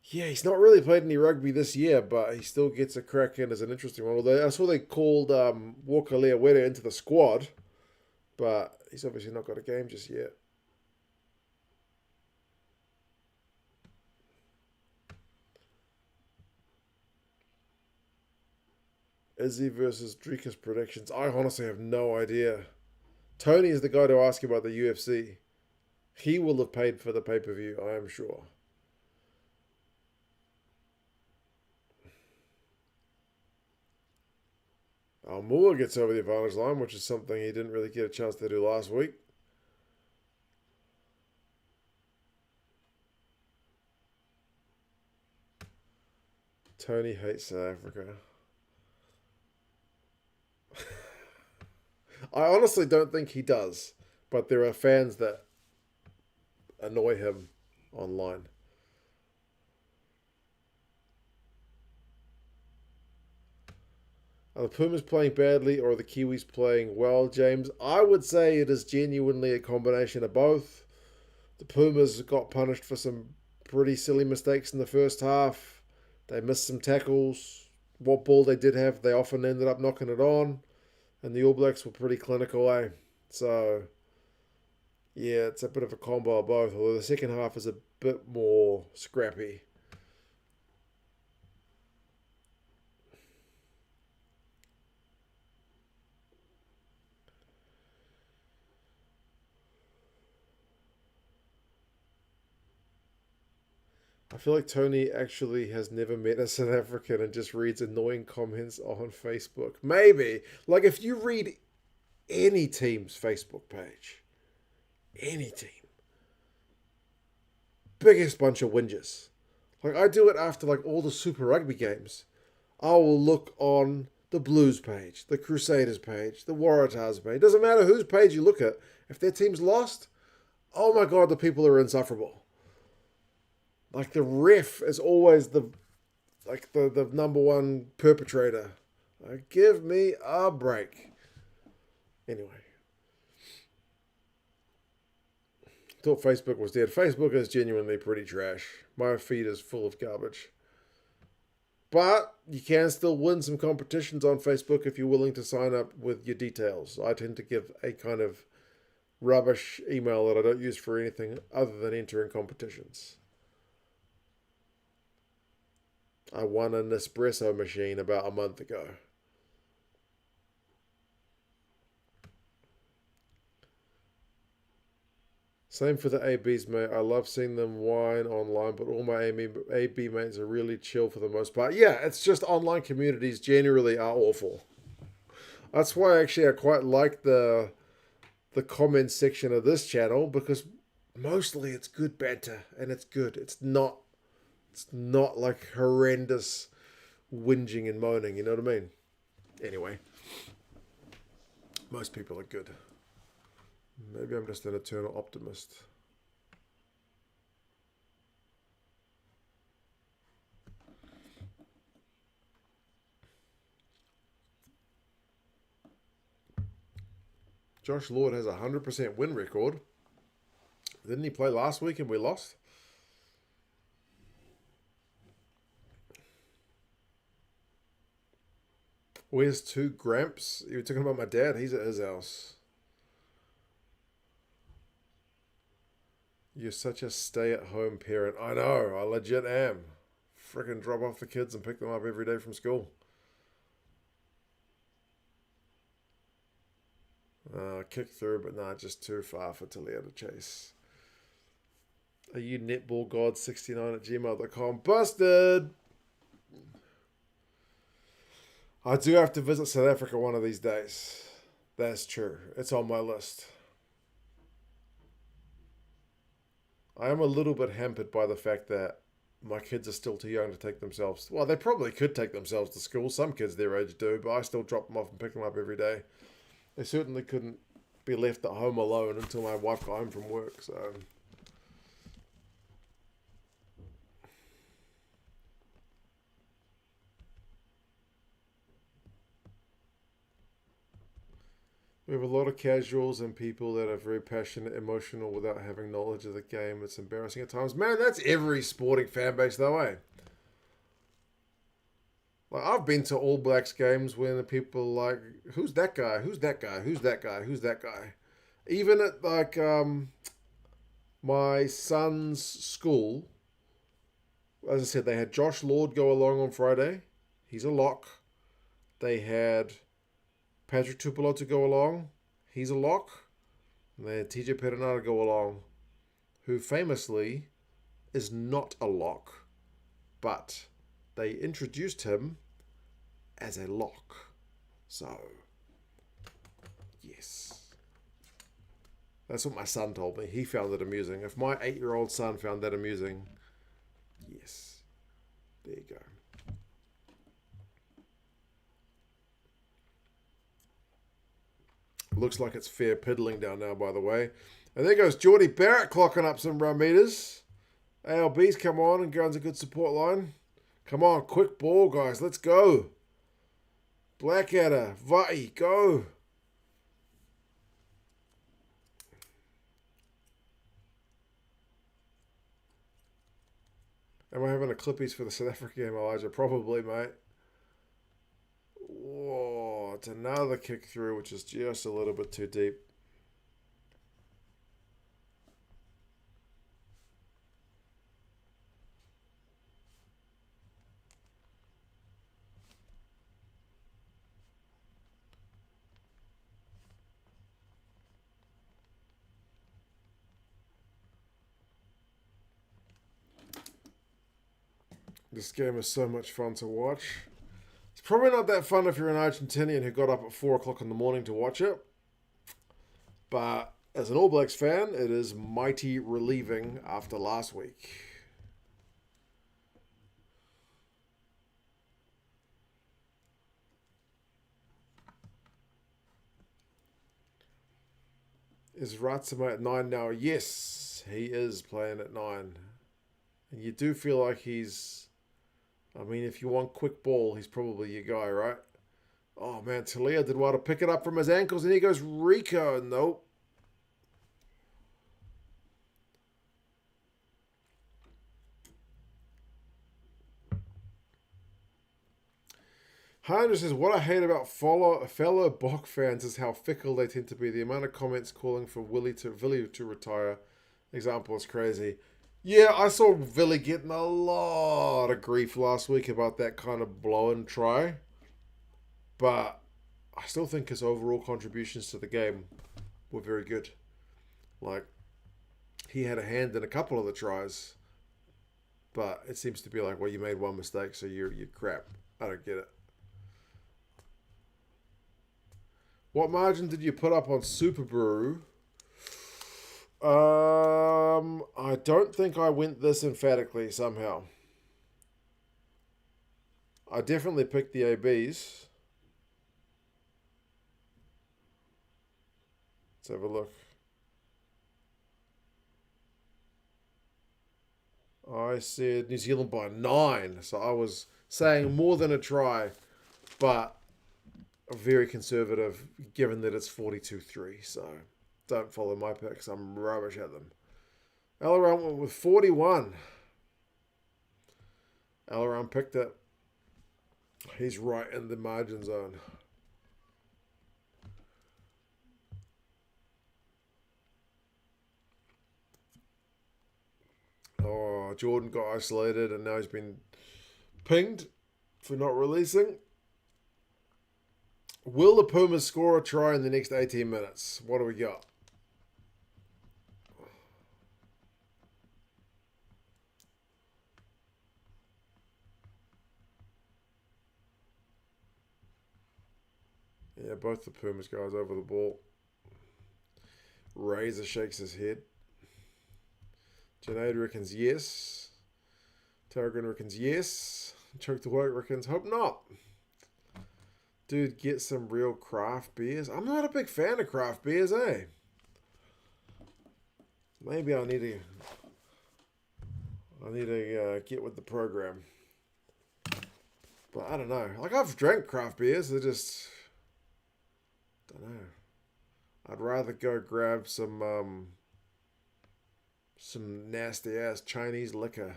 Yeah, he's not really played any rugby this year, but he still gets a crack in as an interesting one. Although I saw they called Walker Leaweta into the squad, but he's obviously not got a game just yet. Izzy versus Drika's predictions. I honestly have no idea. Tony is the guy to ask about the UFC. He will have paid for the pay-per-view, I am sure. Moore gets over the advantage line, which is something he didn't really get a chance to do last week. Tony hates South Africa. I honestly don't think he does, but there are fans that annoy him online. Are the Pumas playing badly or are the Kiwis playing well, James? I would say it is genuinely a combination of both. The Pumas got punished for some pretty silly mistakes in the first half. They missed some tackles. What ball they did have, they often ended up knocking it on. And the All Blacks were pretty clinical, eh? So, yeah, it's a bit of a combo of both, although the second half is a bit more scrappy. I feel like Tony actually has never met a South African and just reads annoying comments on Facebook. Maybe. Like, if you read any team's Facebook page, any team, biggest bunch of whingers. Like, I do it after, like, all the Super Rugby games. I will look on the Blues page, the Crusaders page, the Waratahs page. Doesn't matter whose page you look at. If their team's lost, oh my God, the people are insufferable. Like, the ref is always the number one perpetrator. Like, give me a break. Anyway. Thought Facebook was dead. Facebook is genuinely pretty trash. My feed is full of garbage. But you can still win some competitions on Facebook if you're willing to sign up with your details. I tend to give a kind of rubbish email that I don't use for anything other than entering competitions. I won an espresso machine about a month ago. Same for the ABs, mate. I love seeing them whine online, but all my AB mates are really chill for the most part. Yeah, it's just online communities generally are awful. That's why actually I quite like the comments section of this channel, because mostly it's good banter and it's good. It's not like horrendous whinging and moaning, you know what I mean? Anyway, most people are good. Maybe I'm just an eternal optimist. Josh Lord has a 100% win record. Didn't he play last week and we lost? Where's two Gramps? You were talking about my dad. He's at his house. You're such a stay-at-home parent. I know. I legit am. Frickin' drop off the kids and pick them up every day from school. Kick through, but nah, just too far for Talia to chase. Are you netballgod69 at gmail.com? Busted! I do have to visit South Africa one of these days. That's true. It's on my list. I am a little bit hampered by the fact that my kids are still too young to take themselves. Well, they probably could take themselves to school. Some kids their age do, but I still drop them off and pick them up every day. They certainly couldn't be left at home alone until my wife got home from work, so... We have a lot of casuals and people that are very passionate, emotional without having knowledge of the game. It's embarrassing at times. Man, that's every sporting fan base though, eh? Like, I've been to All Blacks games when the people are like, who's that guy? Who's that guy? Who's that guy? Who's that guy? Even at like my son's school, as I said, they had Josh Lord go along on Friday. He's a lock. They had Patrick Tupelo to go along. He's a lock. And they had TJ Perenara go along, who famously is not a lock, but they introduced him as a lock. So, yes. That's what my son told me. He found it amusing. If my 8-year-old son found that amusing, yes. There you go. Looks like it's fair piddling down now, by the way. And there goes Geordie Barrett clocking up some run meters. ALB's come on and grounds a good support line. Come on, quick ball, guys. Let's go. Blackadder, Vai, go. Am I having a clippies for the South Africa game, Elijah? Probably, mate. Whoa, it's another kick through, which is just a little bit too deep. This game is so much fun to watch. It's probably not that fun if you're an Argentinian who got up at 4 o'clock in the morning to watch it. But as an All Blacks fan, it is mighty relieving after last week. Is Ratsama at 9 now? Yes, he is playing at 9. And you do feel like he's... I mean, if you want quick ball, he's probably your guy, right? Oh, man, Talia did well to pick it up from his ankles, and he goes Rico. Nope. Hunter says, what I hate about fellow Bok fans is how fickle they tend to be. The amount of comments calling for Willie to retire, example, is crazy. Yeah, I saw Villy getting a lot of grief last week about that kind of blow and try. But I still think his overall contributions to the game were very good. Like, he had a hand in a couple of the tries. But it seems to be like, well, you made one mistake, so you're crap. I don't get it. What margin did you put up on Super Brew? I don't think I went this emphatically somehow. I definitely picked the ABs. Let's have a look. I said New Zealand by 9, so I was saying more than a try, but very conservative given that it's 42-3, so don't follow my picks. I'm rubbish at them. Alaran went with 41. Alaran picked it. He's right in the margin zone. Oh, Jordan got isolated and now he's been pinged for not releasing. Will the Pumas score a try in the next 18 minutes? What do we got? Yeah, both the Pumas guys over the ball. Razor shakes his head. Junaid reckons yes. Tarragon reckons yes. Choke the White reckons hope not. Dude, get some real craft beers. I'm not a big fan of craft beers, eh? Maybe I need to get with the program. But I don't know. Like, I've drank craft beers. They're just... don't know. I'd rather go grab some nasty ass Chinese liquor,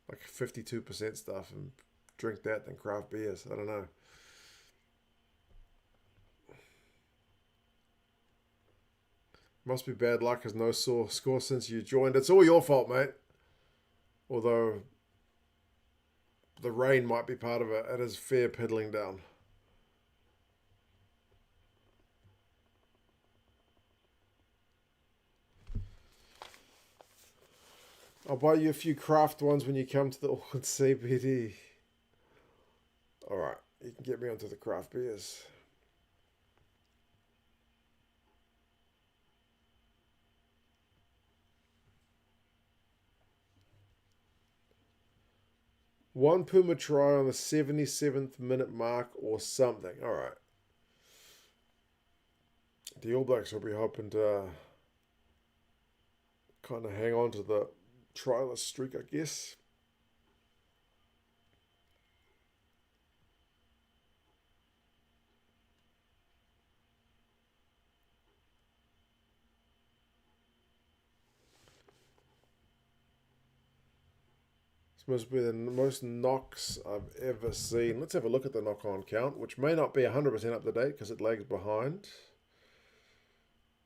like 52% stuff, and drink that than craft beers. I don't know. Must be bad luck, as no score since you joined. It's all your fault, mate. Although the rain might be part of it. It is fair piddling down. I'll buy you a few craft ones when you come to the Auckland CBD. Alright, you can get me onto the craft beers. One Puma try on the 77th minute mark or something. Alright. The All Blacks will be hoping to kind of hang on to the tryless streak, I guess. This must be the most knocks I've ever seen. Let's have a look at the knock-on count, which may not be 100% up to date because it lags behind.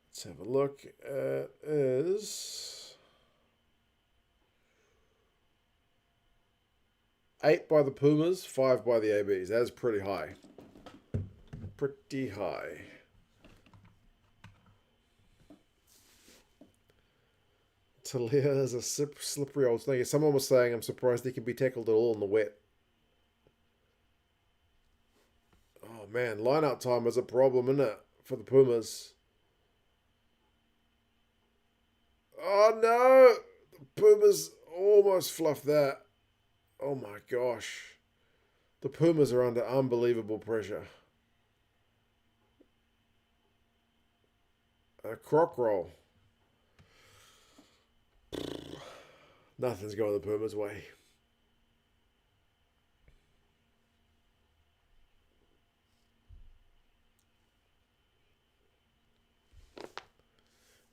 Let's have a look. It is 8 by the Pumas, 5 by the ABs. That is pretty high. Pretty high. Talia is a slippery old snake. Someone was saying, I'm surprised he can be tackled at all in the wet. Oh man, line-out time is a problem, isn't it, for the Pumas? Oh no! The Pumas almost fluffed that. Oh my gosh. The Pumas are under unbelievable pressure. A croc roll. Nothing's going the Pumas' way.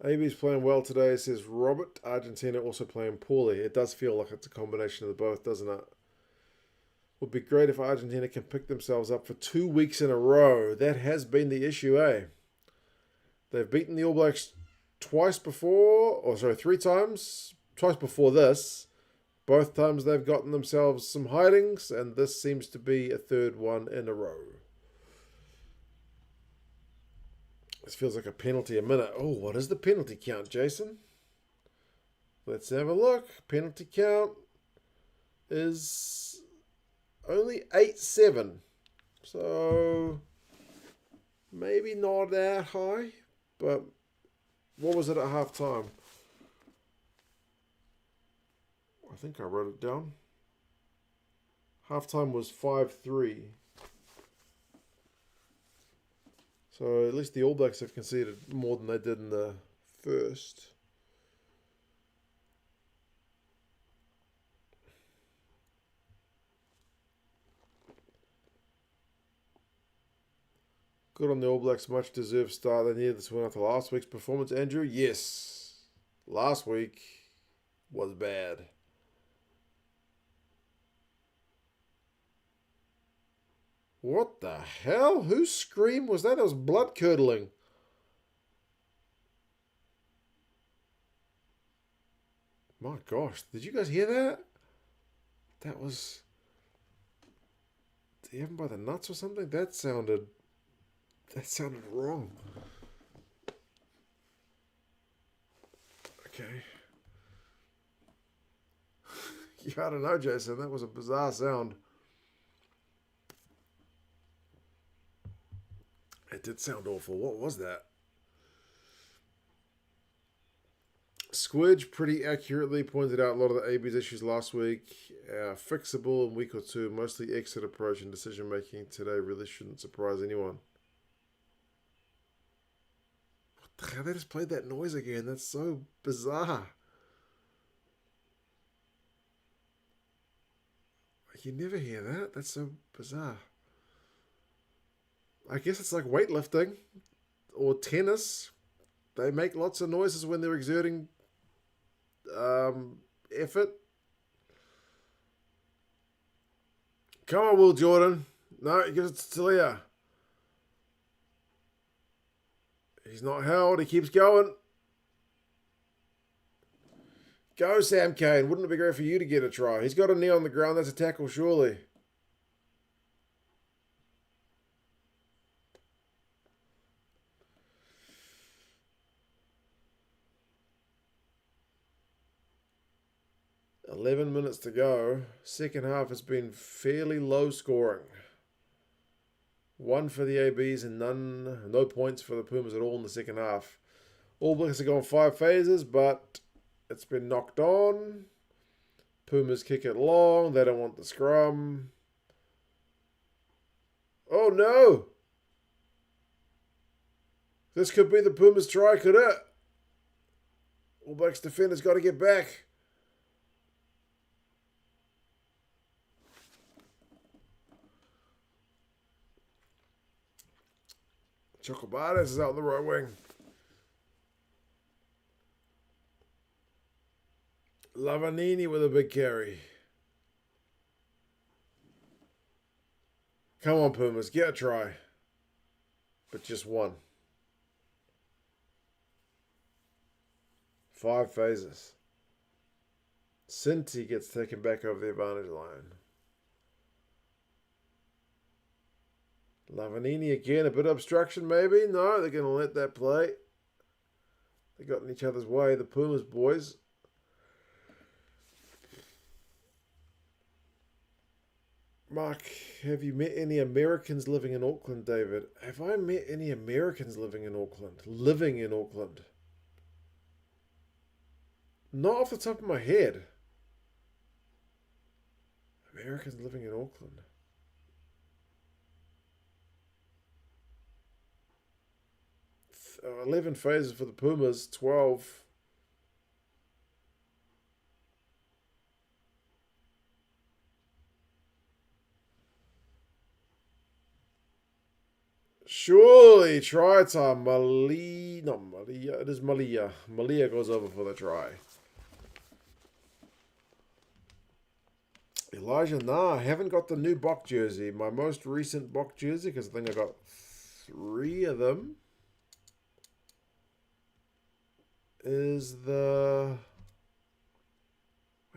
AB's playing well today, says Robert. Argentina also playing poorly. It does feel like it's a combination of the both, doesn't it? Would be great if Argentina can pick themselves up for 2 weeks in a row. That has been the issue, eh? They've beaten the All Blacks twice before, or sorry, 3 times. Twice before this. Both times they've gotten themselves some hidings, and this seems to be a third one in a row. This feels like a penalty a minute. Oh, what is the penalty count, Jason? Let's have a look. Penalty count is only 8-7. So maybe not that high, but what was it at half time? I think I wrote it down. Halftime was 5-3. So at least the All Blacks have conceded more than they did in the first. Good on the All Blacks. Much deserved start. They needed this win after last week's performance, Andrew. Yes. Last week was bad. What the hell? Whose scream was that? It was blood curdling. My gosh, did you guys hear that? That was... Did he have him by the nuts or something? That sounded wrong. Okay. Yeah, I don't know, Jason. That was a bizarre sound. It did sound awful. What was that? Squidge pretty accurately pointed out a lot of the AB's issues last week. Fixable in week or two. Mostly exit approach and decision making today really shouldn't surprise anyone. What the hell? They just played that noise again. That's so bizarre. You never hear that. That's so bizarre. I guess it's like weightlifting. or tennis, they make lots of noises when they're exerting effort. Come on, Will Jordan. No, he gives it to Talia. He's not held. He keeps going. Go, Sam Kane. Wouldn't it be great for you to get a try? He's got a knee on the ground. That's a tackle, surely. "11 minutes to go. Second half has been fairly low scoring. 1 for the ABs and no points for the Pumas at all in the second half. All Blacks have gone 5 phases, but it's been knocked on. Pumas kick it long. They don't want the scrum. Oh no! This could be the Pumas' try, could it? All Blacks defenders got to get back. Chocobates is out on the right wing. Lavanini with a big carry. Come on, Pumas, get a try. But just one. 5 phases. Sinti gets taken back over the advantage line. Lavanini again, a bit of obstruction maybe? No, they're going to let that play. They got in each other's way, the Pumas boys. Mark, have you met any Americans living in Auckland, David? Have I met any Americans living in Auckland? Living in Auckland? Not off the top of my head. Americans living in Auckland. 11 phases for the Pumas, 12. Surely, try time. Not Malia. It is Malia. Malia goes over for the try. Elijah, nah, I haven't got the new Bok jersey. My most recent Bok jersey, because I think I got 3 of them, is the...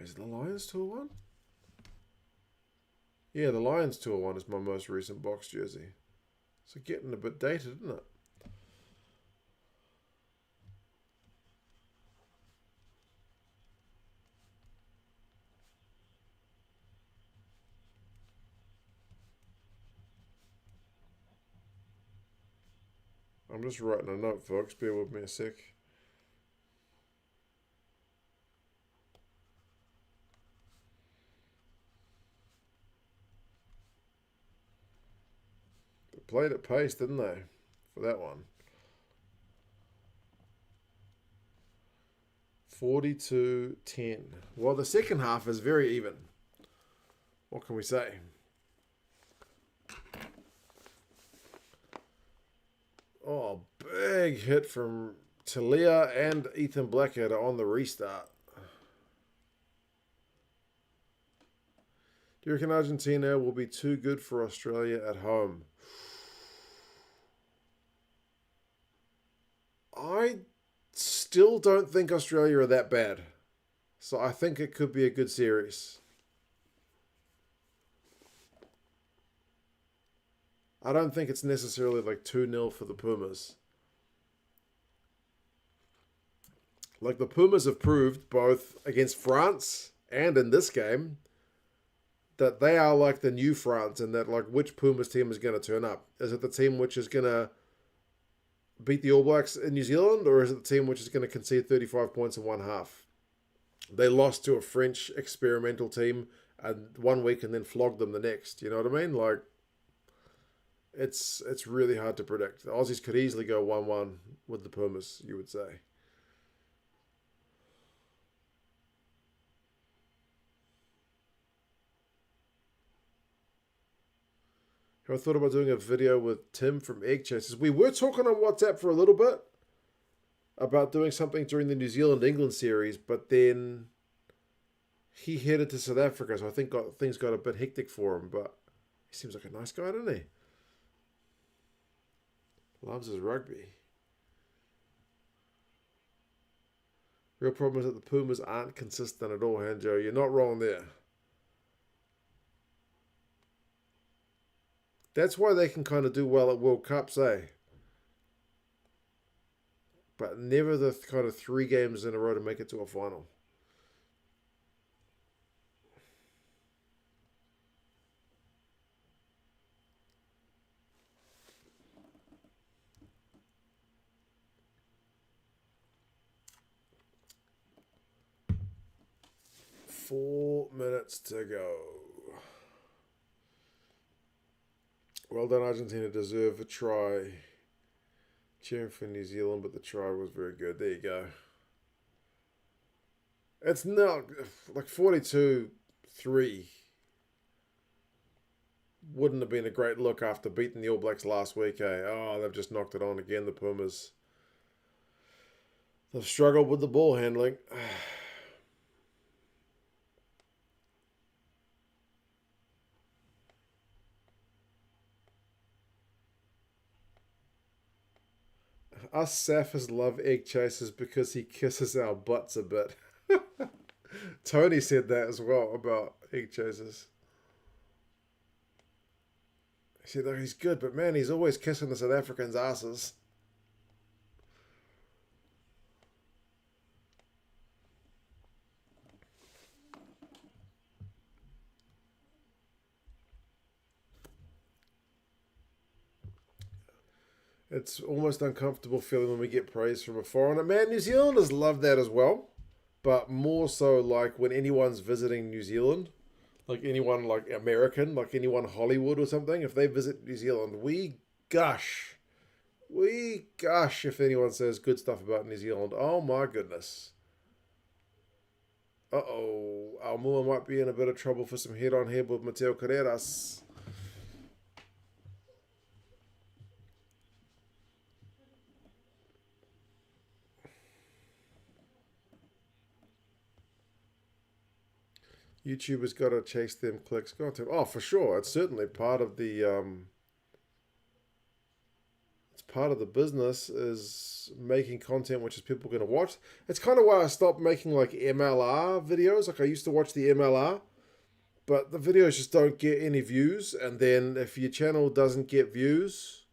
Is it the Lions Tour one? Yeah, the Lions Tour one is my most recent box jersey. So getting a bit dated, isn't it? I'm just writing a note, folks. Bear with me a sec. They played at pace, didn't they? For that one. 42-10. Well, the second half is very even. What can we say? Oh, big hit from Talia and Ethan Blackadder on the restart. Do you reckon Argentina will be too good for Australia at home? I still don't think Australia are that bad. So I think it could be a good series. I don't think it's necessarily like 2-0 for the Pumas. Like the Pumas have proved both against France and in this game that they are like the new France, and that like which Pumas team is going to turn up. Is it the team which is going to beat the All Blacks in New Zealand, or is it the team which is going to concede 35 points in one half? They lost to a French experimental team and 1 week and then flogged them the next. You know what I mean? Like, it's really hard to predict. The Aussies could easily go 1-1 with the Pumas, you would say. Have I thought about doing a video with Tim from Egg Chasers? We were talking on WhatsApp for a little bit about doing something during the New Zealand-England series, but then he headed to South Africa, so I think things got a bit hectic for him, but he seems like a nice guy, doesn't he? Loves his rugby. Real problem is that the Pumas aren't consistent at all, Hanjo. You're not wrong there. That's why they can kind of do well at World Cups, eh? But never the kind of 3 games in a row to make it to a final. Four minutes to go. Well done, Argentina. Deserve a try. Cheering for New Zealand, but the try was very good. There you go. It's not like 42-3. Wouldn't have been a great look after beating the All Blacks last week, eh? Oh, they've just knocked it on again, the Pumas. They've struggled with the ball handling. Us Saffers love Egg Chasers because he kisses our butts a bit. Tony said that as well about Egg Chasers. He said, oh, he's good, but man, he's always kissing the South Africans' asses. It's almost uncomfortable feeling when we get praise from a foreigner. Man, New Zealanders love that as well. But more so like when anyone's visiting New Zealand, like anyone like American, like anyone Hollywood or something, if they visit New Zealand, we gush. We gush if anyone says good stuff about New Zealand. Oh my goodness. Uh-oh. Almua might be in a bit of trouble for some head-on-head with Mateo Carreras. YouTubers got to chase them clicks. Oh, for sure. It's certainly part of the it's part of the business is making content which is people going to watch. It's kind of why I stopped making like MLR videos. Like I used to watch the MLR, but the videos just don't get any views. And then if your channel doesn't get views,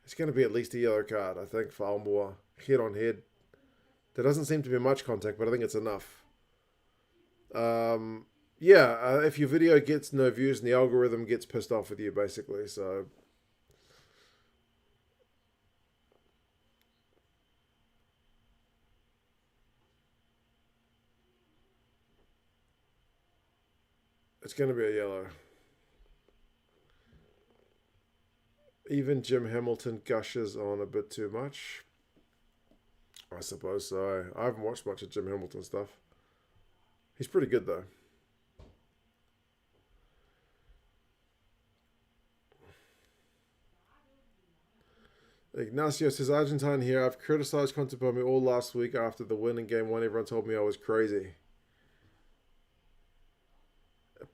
it's going to be at least a yellow card, I think, for Almua. Head on head. There doesn't seem to be much contact, but I think it's enough. Yeah, if your video gets no views and the algorithm gets pissed off with you, basically. So it's going to be a yellow. Even Jim Hamilton gushes on a bit too much. I suppose so. I haven't watched much of Jim Hamilton stuff. He's pretty good, though. Ignacio says, Argentine here. I've criticized Contepome all last week after the win in game 1. Everyone told me I was crazy.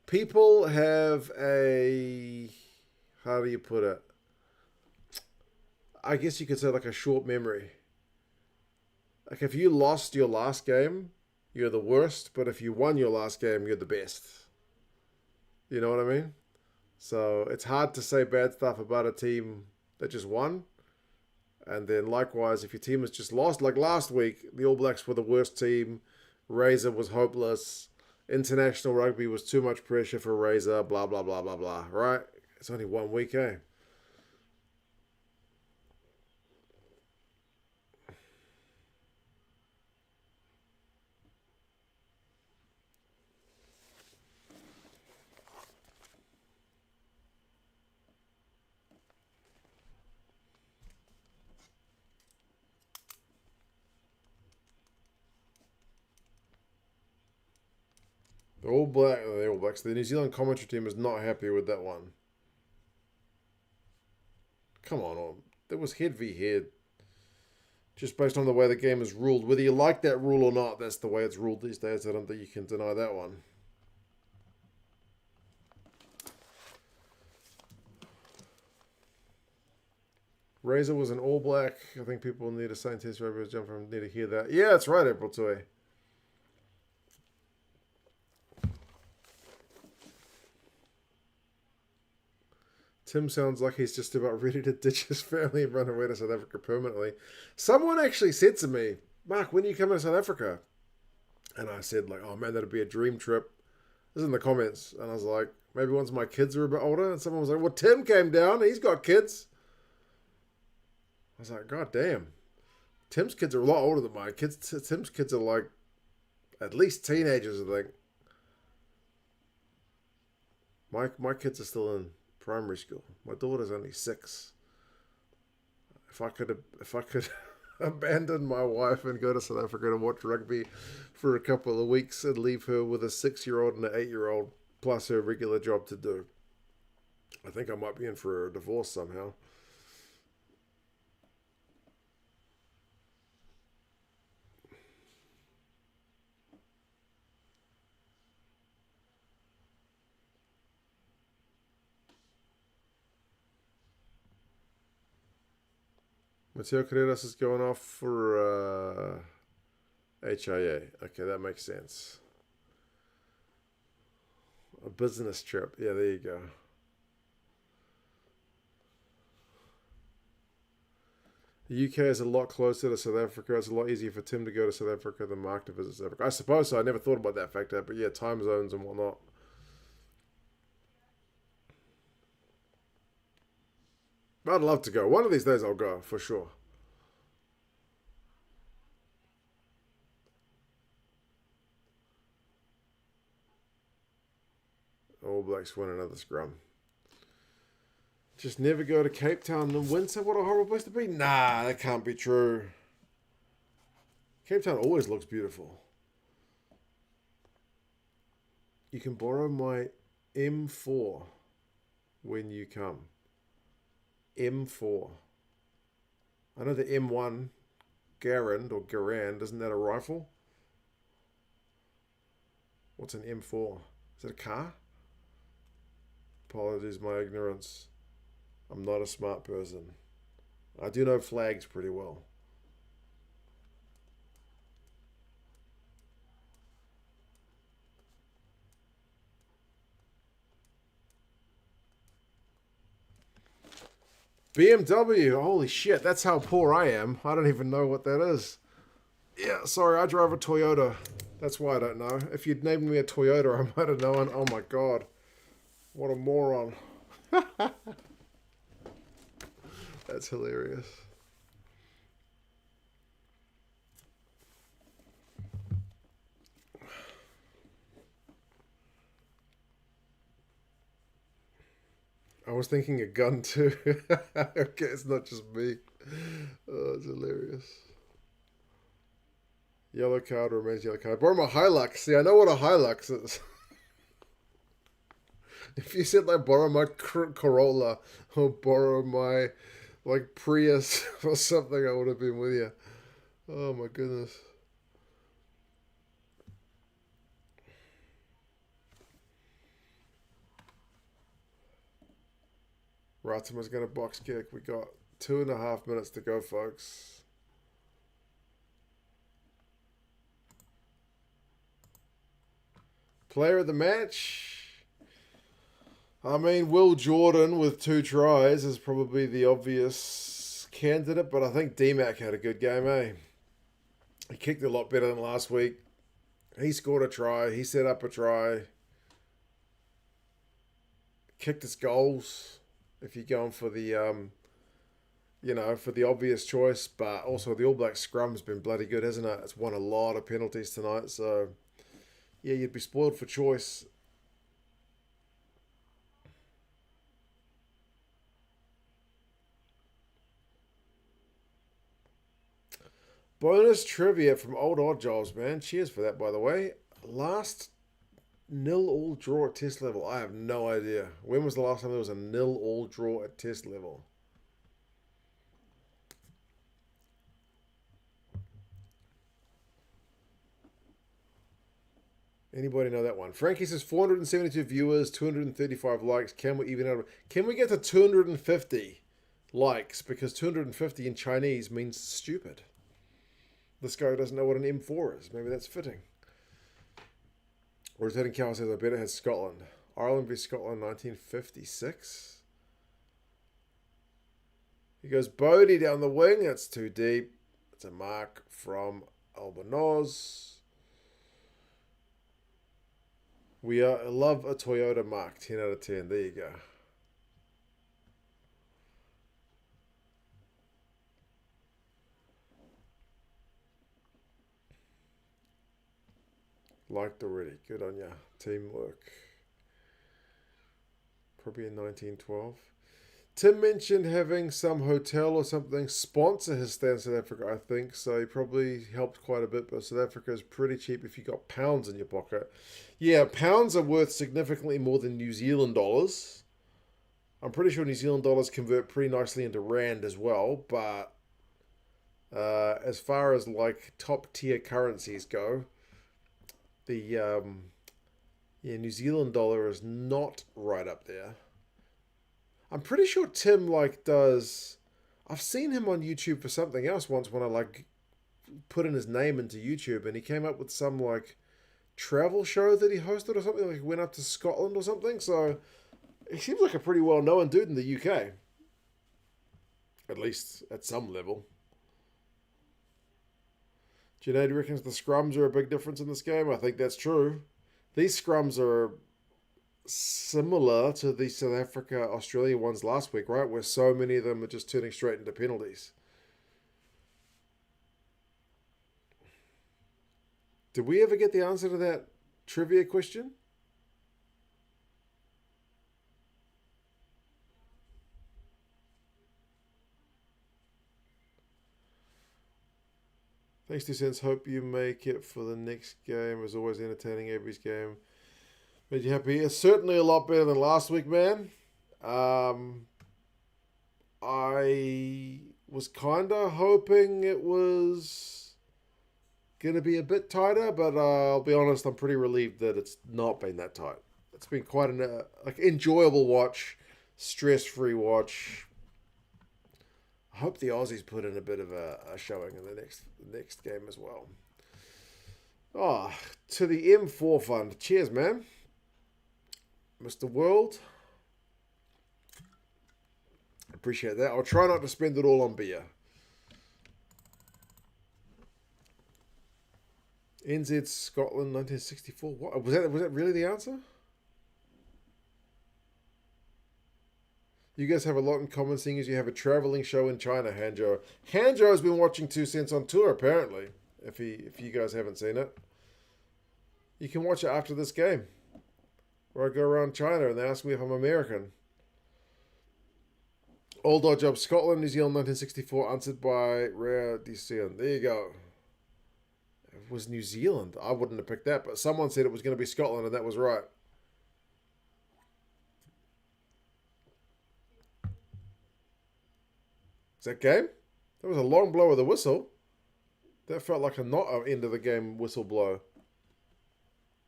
People have a... How do you put it? I guess you could say like a short memory. Like if you lost your last game, you're the worst. But if you won your last game, you're the best. You know what I mean? So it's hard to say bad stuff about a team that just won. And then likewise, if your team has just lost, like last week, the All Blacks were the worst team. Razor was hopeless. International rugby was too much pressure for Razor, blah, blah, blah, blah, blah, right? It's only 1 week, eh? The All Blacks, the New Zealand commentary team is not happy with that one. come on. There was head v head. Just based on the way the game is ruled. Whether you like that rule or not, that's the way it's ruled these days. I don't think you can deny that one. Razor was an All Black. I think people need a Saint Test Rugby jump from need to hear that. Yeah, that's right, April Toy. Tim sounds like he's just about ready to ditch his family and run away to South Africa permanently. Someone actually said to me, Mark, when are you coming to South Africa? And I said, like, oh man, that'd be a dream trip. This is in the comments. And I was like, maybe once my kids are a bit older. And someone was like, well, Tim came down. He's got kids. I was like, God damn. Tim's kids are a lot older than my kids. Tim's kids are like at least teenagers, I think. My kids are still in primary school. My daughter's only 6. If I could abandon my wife and go to South Africa to watch rugby for a couple of weeks and leave her with a 6-year-old and an 8-year-old plus her regular job to do, I think I might be in for a divorce somehow. Mateo Carreras is going off for HIA. Okay, that makes sense. A business trip. Yeah, there you go. The UK is a lot closer to South Africa. It's a lot easier for Tim to go to South Africa than Mark to visit South Africa. I suppose so. I never thought about that factor. But yeah, time zones and whatnot. I'd love to go. One of these days I'll go, for sure. All Blacks win another scrum. Just never go to Cape Town and Windsor. What a horrible place to be. Nah, that can't be true. Cape Town always looks beautiful. You can borrow my M4 when you come. M4. I know the M1 Garand, isn't that a rifle? What's an M4? Is it a car? Apologies, my ignorance. I'm not a smart person. I do know flags pretty well. BMW, holy shit, that's how poor I am. I don't even know what that is. Yeah, sorry, I drive a Toyota. That's why I don't know. If you'd named me a Toyota, I might have known. Oh my god. What a moron. That's hilarious. I was thinking a gun too. Okay, it's not just me. Oh, it's hilarious. Yellow card remains yellow card. Borrow my Hilux. See, I know what a Hilux is. If you said like borrow my Corolla or borrow my like Prius or something, I would have been with you. Oh my goodness. Ratima's going to box kick. We got 2.5 minutes to go, folks. Player of the match. I mean, Will Jordan with 2 tries is probably the obvious candidate, but I think D-Mac had a good game, eh? He kicked a lot better than last week. He scored a try. He set up a try. Kicked his goals. If you're going for the, for the obvious choice. But also the All Black scrum's been bloody good, hasn't it? It's won a lot of penalties tonight. So, yeah, you'd be spoiled for choice. Bonus trivia from Old Odd Jobs, man. Cheers for that, by the way. Last 0-all draw at test level. I have no idea. When was the last time there was a 0-all draw at test level? Anybody know that one? Frankie says 472 viewers, 235 likes. Can we even out? Can we get to 250 likes? Because 250 in Chinese means stupid. This guy doesn't know what an M4 is. Maybe that's fitting. Rotating Cow says, I bet it has Scotland. Ireland v Scotland 1956. He goes Bodie down the wing. That's too deep. It's a mark from Albanoz. We love a Toyota mark. 10 out of 10. There you go. Liked already. Good on ya. Teamwork. Probably in 1912. Tim mentioned having some hotel or something sponsor his stay in South Africa, I think. So he probably helped quite a bit. But South Africa is pretty cheap if you got pounds in your pocket. Yeah, pounds are worth significantly more than New Zealand dollars. I'm pretty sure New Zealand dollars convert pretty nicely into rand as well. But as far as like top tier currencies go, the New Zealand dollar is not right up there. I'm pretty sure Tim does. I've seen him on YouTube for something else once when I put in his name into YouTube, and he came up with some travel show that he hosted or something. He went up to Scotland or something. So he seems like a pretty well known dude in the UK, at least at some level. Junaid reckons the scrums are a big difference in this game. I think that's true. These scrums are similar to the South Africa-Australia ones last week, right? Where so many of them are just turning straight into penalties. Did we ever get the answer to that trivia question? Thanks, 2 cents. Hope you make it for the next game. As always, entertaining every game. Made you happy? It's certainly a lot better than last week, man. I was kind of hoping it was going to be a bit tighter, but I'll be honest, I'm pretty relieved that it's not been that tight. It's been quite an enjoyable watch, stress-free watch. I hope the Aussies put in a bit of a showing in the next game as well. Oh, to the M4 fund. Cheers, man. Mr. World. Appreciate that. I'll try not to spend it all on beer. NZ Scotland 1964. What was that really the answer? You guys have a lot in common, seeing as you have a traveling show in China, Hanjo. Hanjo has been watching 2 Cents on tour, apparently. If you guys haven't seen it, you can watch it after this game, where I go around China and they ask me if I'm American. Old Odd Job, Scotland, New Zealand, 1964, answered by Rare DCN. There you go. It was New Zealand. I wouldn't have picked that, but someone said it was going to be Scotland, and that was right. Is that game? That was a long blow of the whistle. That felt like a not end of the game whistle blow.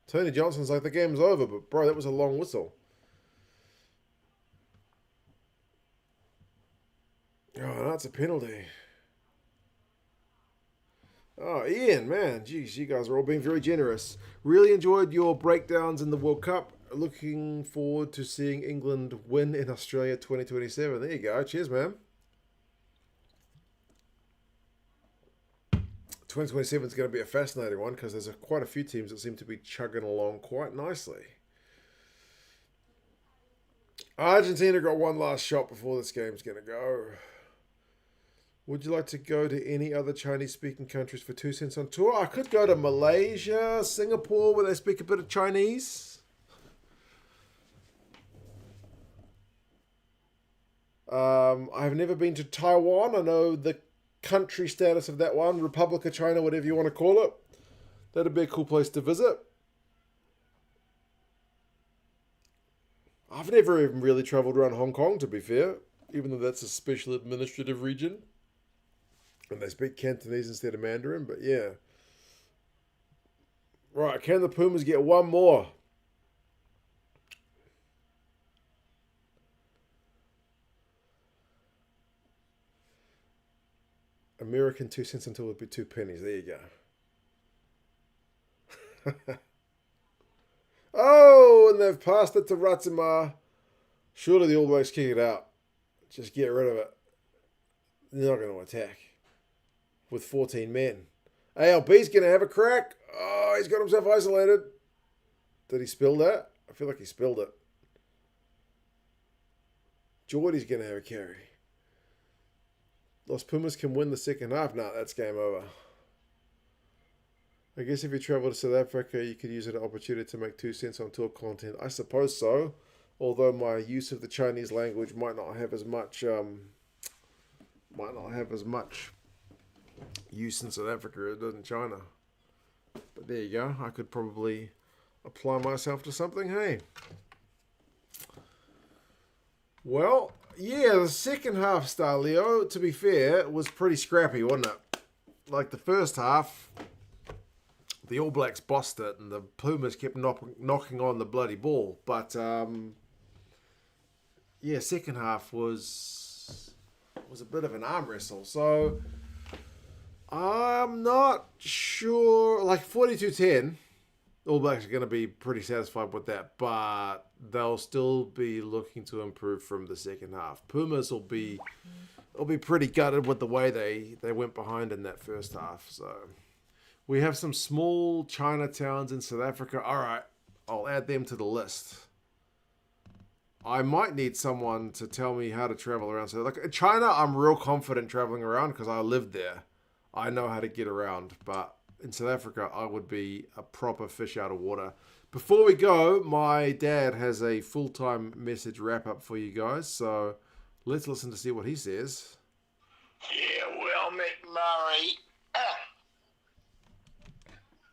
Tony Johnson's like, the game's over, but bro, that was a long whistle. Oh, that's a penalty. Oh, Ian, man. Geez, you guys are all being very generous. Really enjoyed your breakdowns in the World Cup. Looking forward to seeing England win in Australia 2027. There you go. Cheers, man. 2027 is going to be a fascinating one because there's quite a few teams that seem to be chugging along quite nicely. Argentina got one last shot before this game's going to go. Would you like to go to any other Chinese-speaking countries for 2 Cents on tour? I could go to Malaysia, Singapore, where they speak a bit of Chinese. I've never been to Taiwan. I know the country status of that one, Republic of China, whatever you want to call it. That'd be a cool place to visit. I've never even really traveled around Hong Kong, to be fair, even though that's a special administrative region and they speak Cantonese instead of Mandarin. But yeah, Right, can the Pumas get one more? American 2 cents until it would be 2 pennies. There you go. Oh, and they've passed it to Ratsima. Surely the All Blacks kick it out. Just get rid of it. They're not going to attack with 14 men. ALB's going to have a crack. Oh, he's got himself isolated. Did he spill that? I feel like he spilled it. Geordie's going to have a carry. Los Pumas can win the second half. Nah, that's game over. I guess if you travel to South Africa, you could use it as an opportunity to make 2 cents on tour content. I suppose so. Although my use of the Chinese language might not have as much use in South Africa as it does in China. But there you go. I could probably apply myself to something. Hey. Well, yeah, the second half, Starleo, to be fair, was pretty scrappy, wasn't it? Like the first half, the All Blacks bossed it, and the Pumas kept knocking on the bloody ball. But yeah, second half was a bit of an arm wrestle. So I'm not sure. Like 42-10, All Blacks are going to be pretty satisfied with that, but they'll still be looking to improve from the second half. Pumas will be pretty gutted with the way they went behind in that first half. So we have some small Chinatowns in South Africa. All right, I'll add them to the list. I might need someone to tell me how to travel around. So, like in China, I'm real confident traveling around because I lived there. I know how to get around. But in South Africa, I would be a proper fish out of water. Before we go, my dad has a full-time message wrap-up for you guys. So let's listen to see what he says. Yeah, well, McMurray.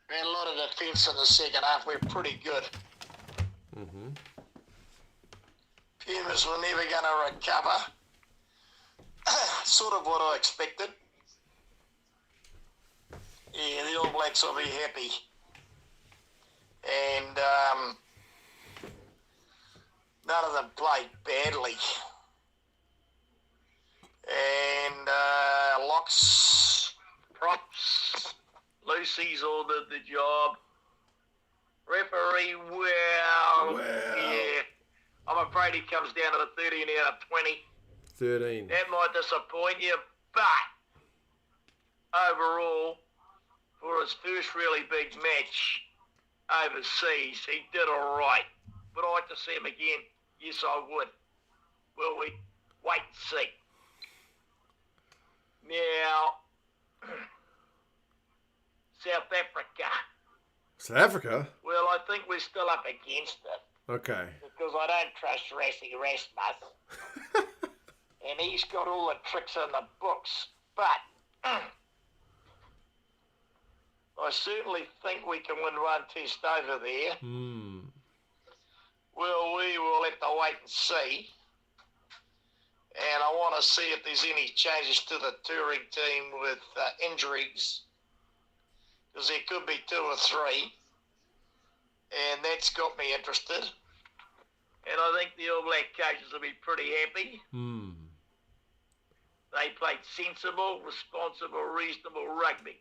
Man, a lot of defence in the second half. We're pretty good. Mm-hmm. Pumas were never going to recover. Sort of what I expected. Yeah, the All Blacks will be happy. And none of them played badly. And Locks, props, Lucy's all did the job. Referee, well, yeah. I'm afraid he comes down to the 13 out of 20. 13. That might disappoint you, but overall, for his first really big match overseas, he did all right. Would I like to see him again? Yes, I would. Will we? Wait and see. Now, South Africa. South Africa? Well, I think we're still up against it. Okay. Because I don't trust Rassie Rasmus. And he's got all the tricks in the books. But I certainly think we can win one test over there. Well, we will have to wait and see. And I want to see if there's any changes to the touring team with injuries. Because there could be 2 or 3. And that's got me interested. And I think the All Black coaches will be pretty happy. They played sensible, responsible, reasonable rugby.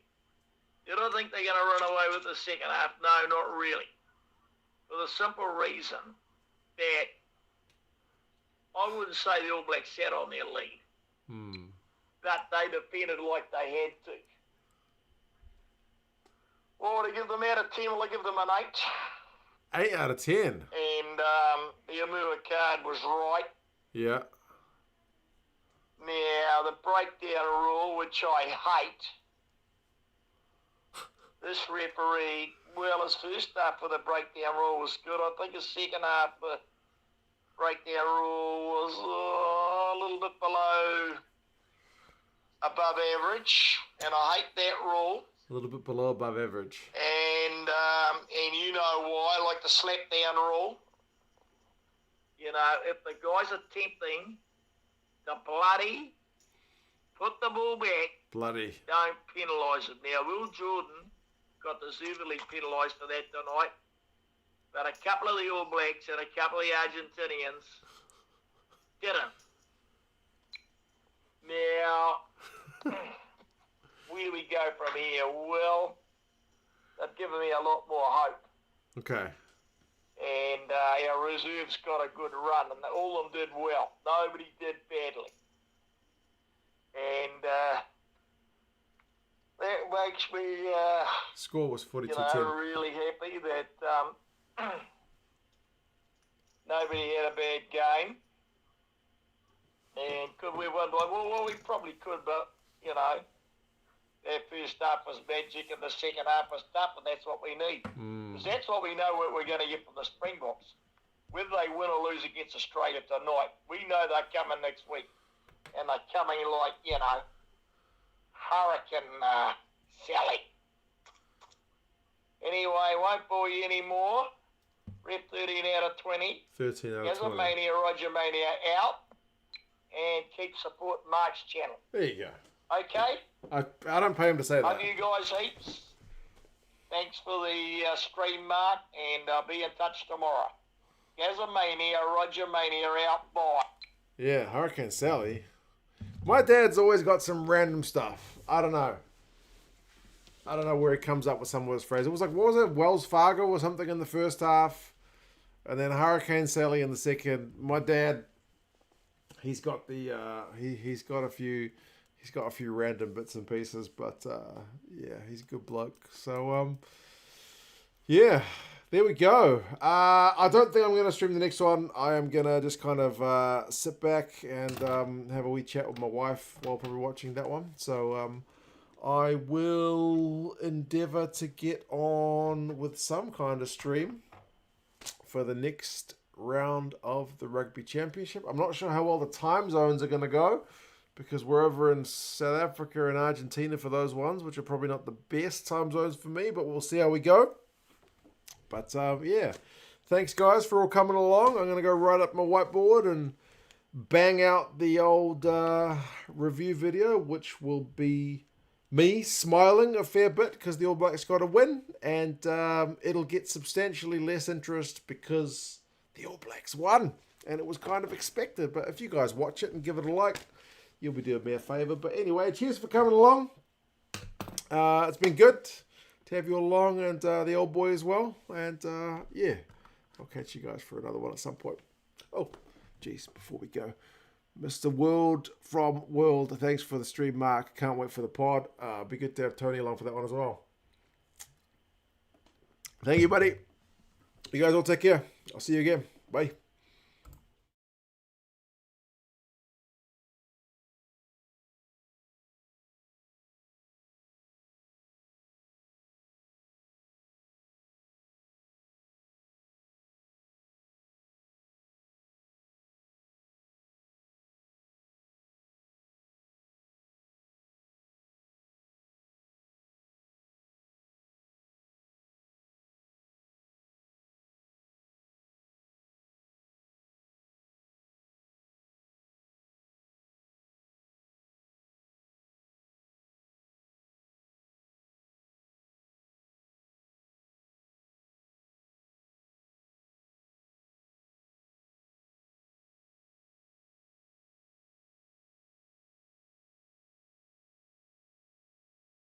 Did I think they're going to run away with the second half? No, not really. For the simple reason that I wouldn't say the All Blacks sat on their lead. But they defended like they had to. Well, to give them out of 10, will I give them an 8? 8 out of 10. And the Amua card was right. Yeah. Now, the breakdown rule, which I hate, this referee, well, his first half for the breakdown rule was good. I think his second half for breakdown rule was a little bit above average, and I hate that rule. A little bit below above average. And you know why, like the slap down rule. You know, if the guy's attempting to bloody put the ball back, Bloody. don't penalise him. Now, Will Jordan got deservedly penalised for that tonight. But a couple of the All Blacks and a couple of the Argentinians didn't. Now, where do we go from here? Well, they've given me a lot more hope. Okay. And our reserves got a good run, and all of them did well. Nobody did badly. And that makes me, Score was 42-10. really happy that nobody had a bad game. And could we have won by? Well, we probably could, but, that first half was magic and the second half was tough, and that's what we need. Because that's what we know what we're going to get from the Springboks. Whether they win or lose against Australia tonight, we know they're coming next week. And they're coming like, Hurricane Sally. Anyway, won't bore you anymore. Rep 13 out of 20. 13 out of 20. Gazamania, Roger Mania out. And keep supporting Mark's channel. There you go. Okay? I don't pay him to say that. Love you guys heaps. Thanks for the stream, Mark. And I'll be in touch tomorrow. Gazamania, Roger Mania out. Bye. Yeah, Hurricane Sally. My dad's always got some random stuff. I don't know where he comes up with some of his phrases. It was like, what was it? Wells Fargo or something in the first half. And then Hurricane Sally in the second. My dad, he's got the he's got a few random bits and pieces, but yeah, he's a good bloke. So yeah, there we go. I don't think I'm going to stream the next one. I am going to just kind of sit back and have a wee chat with my wife while probably watching that one. So I will endeavour to get on with some kind of stream for the next round of the Rugby Championship. I'm not sure how well the time zones are going to go, because we're over in South Africa and Argentina for those ones, which are probably not the best time zones for me, but we'll see how we go. But yeah, thanks guys for all coming along. I'm going to go right up my whiteboard and bang out the old review video, which will be me smiling a fair bit because the All Blacks got a win, and it'll get substantially less interest because the All Blacks won, and it was kind of expected. But if you guys watch it and give it a like, you'll be doing me a favour. But anyway, cheers for coming along. It's been good to have you along, and the old boy as well. And yeah, I'll catch you guys for another one at some point. Oh, geez, before we go, Mr. World from World, thanks for the stream, Mark. Can't wait for the pod. Be good to have Tony along for that one as well. Thank you, buddy. You guys all take care. I'll see you again. Bye.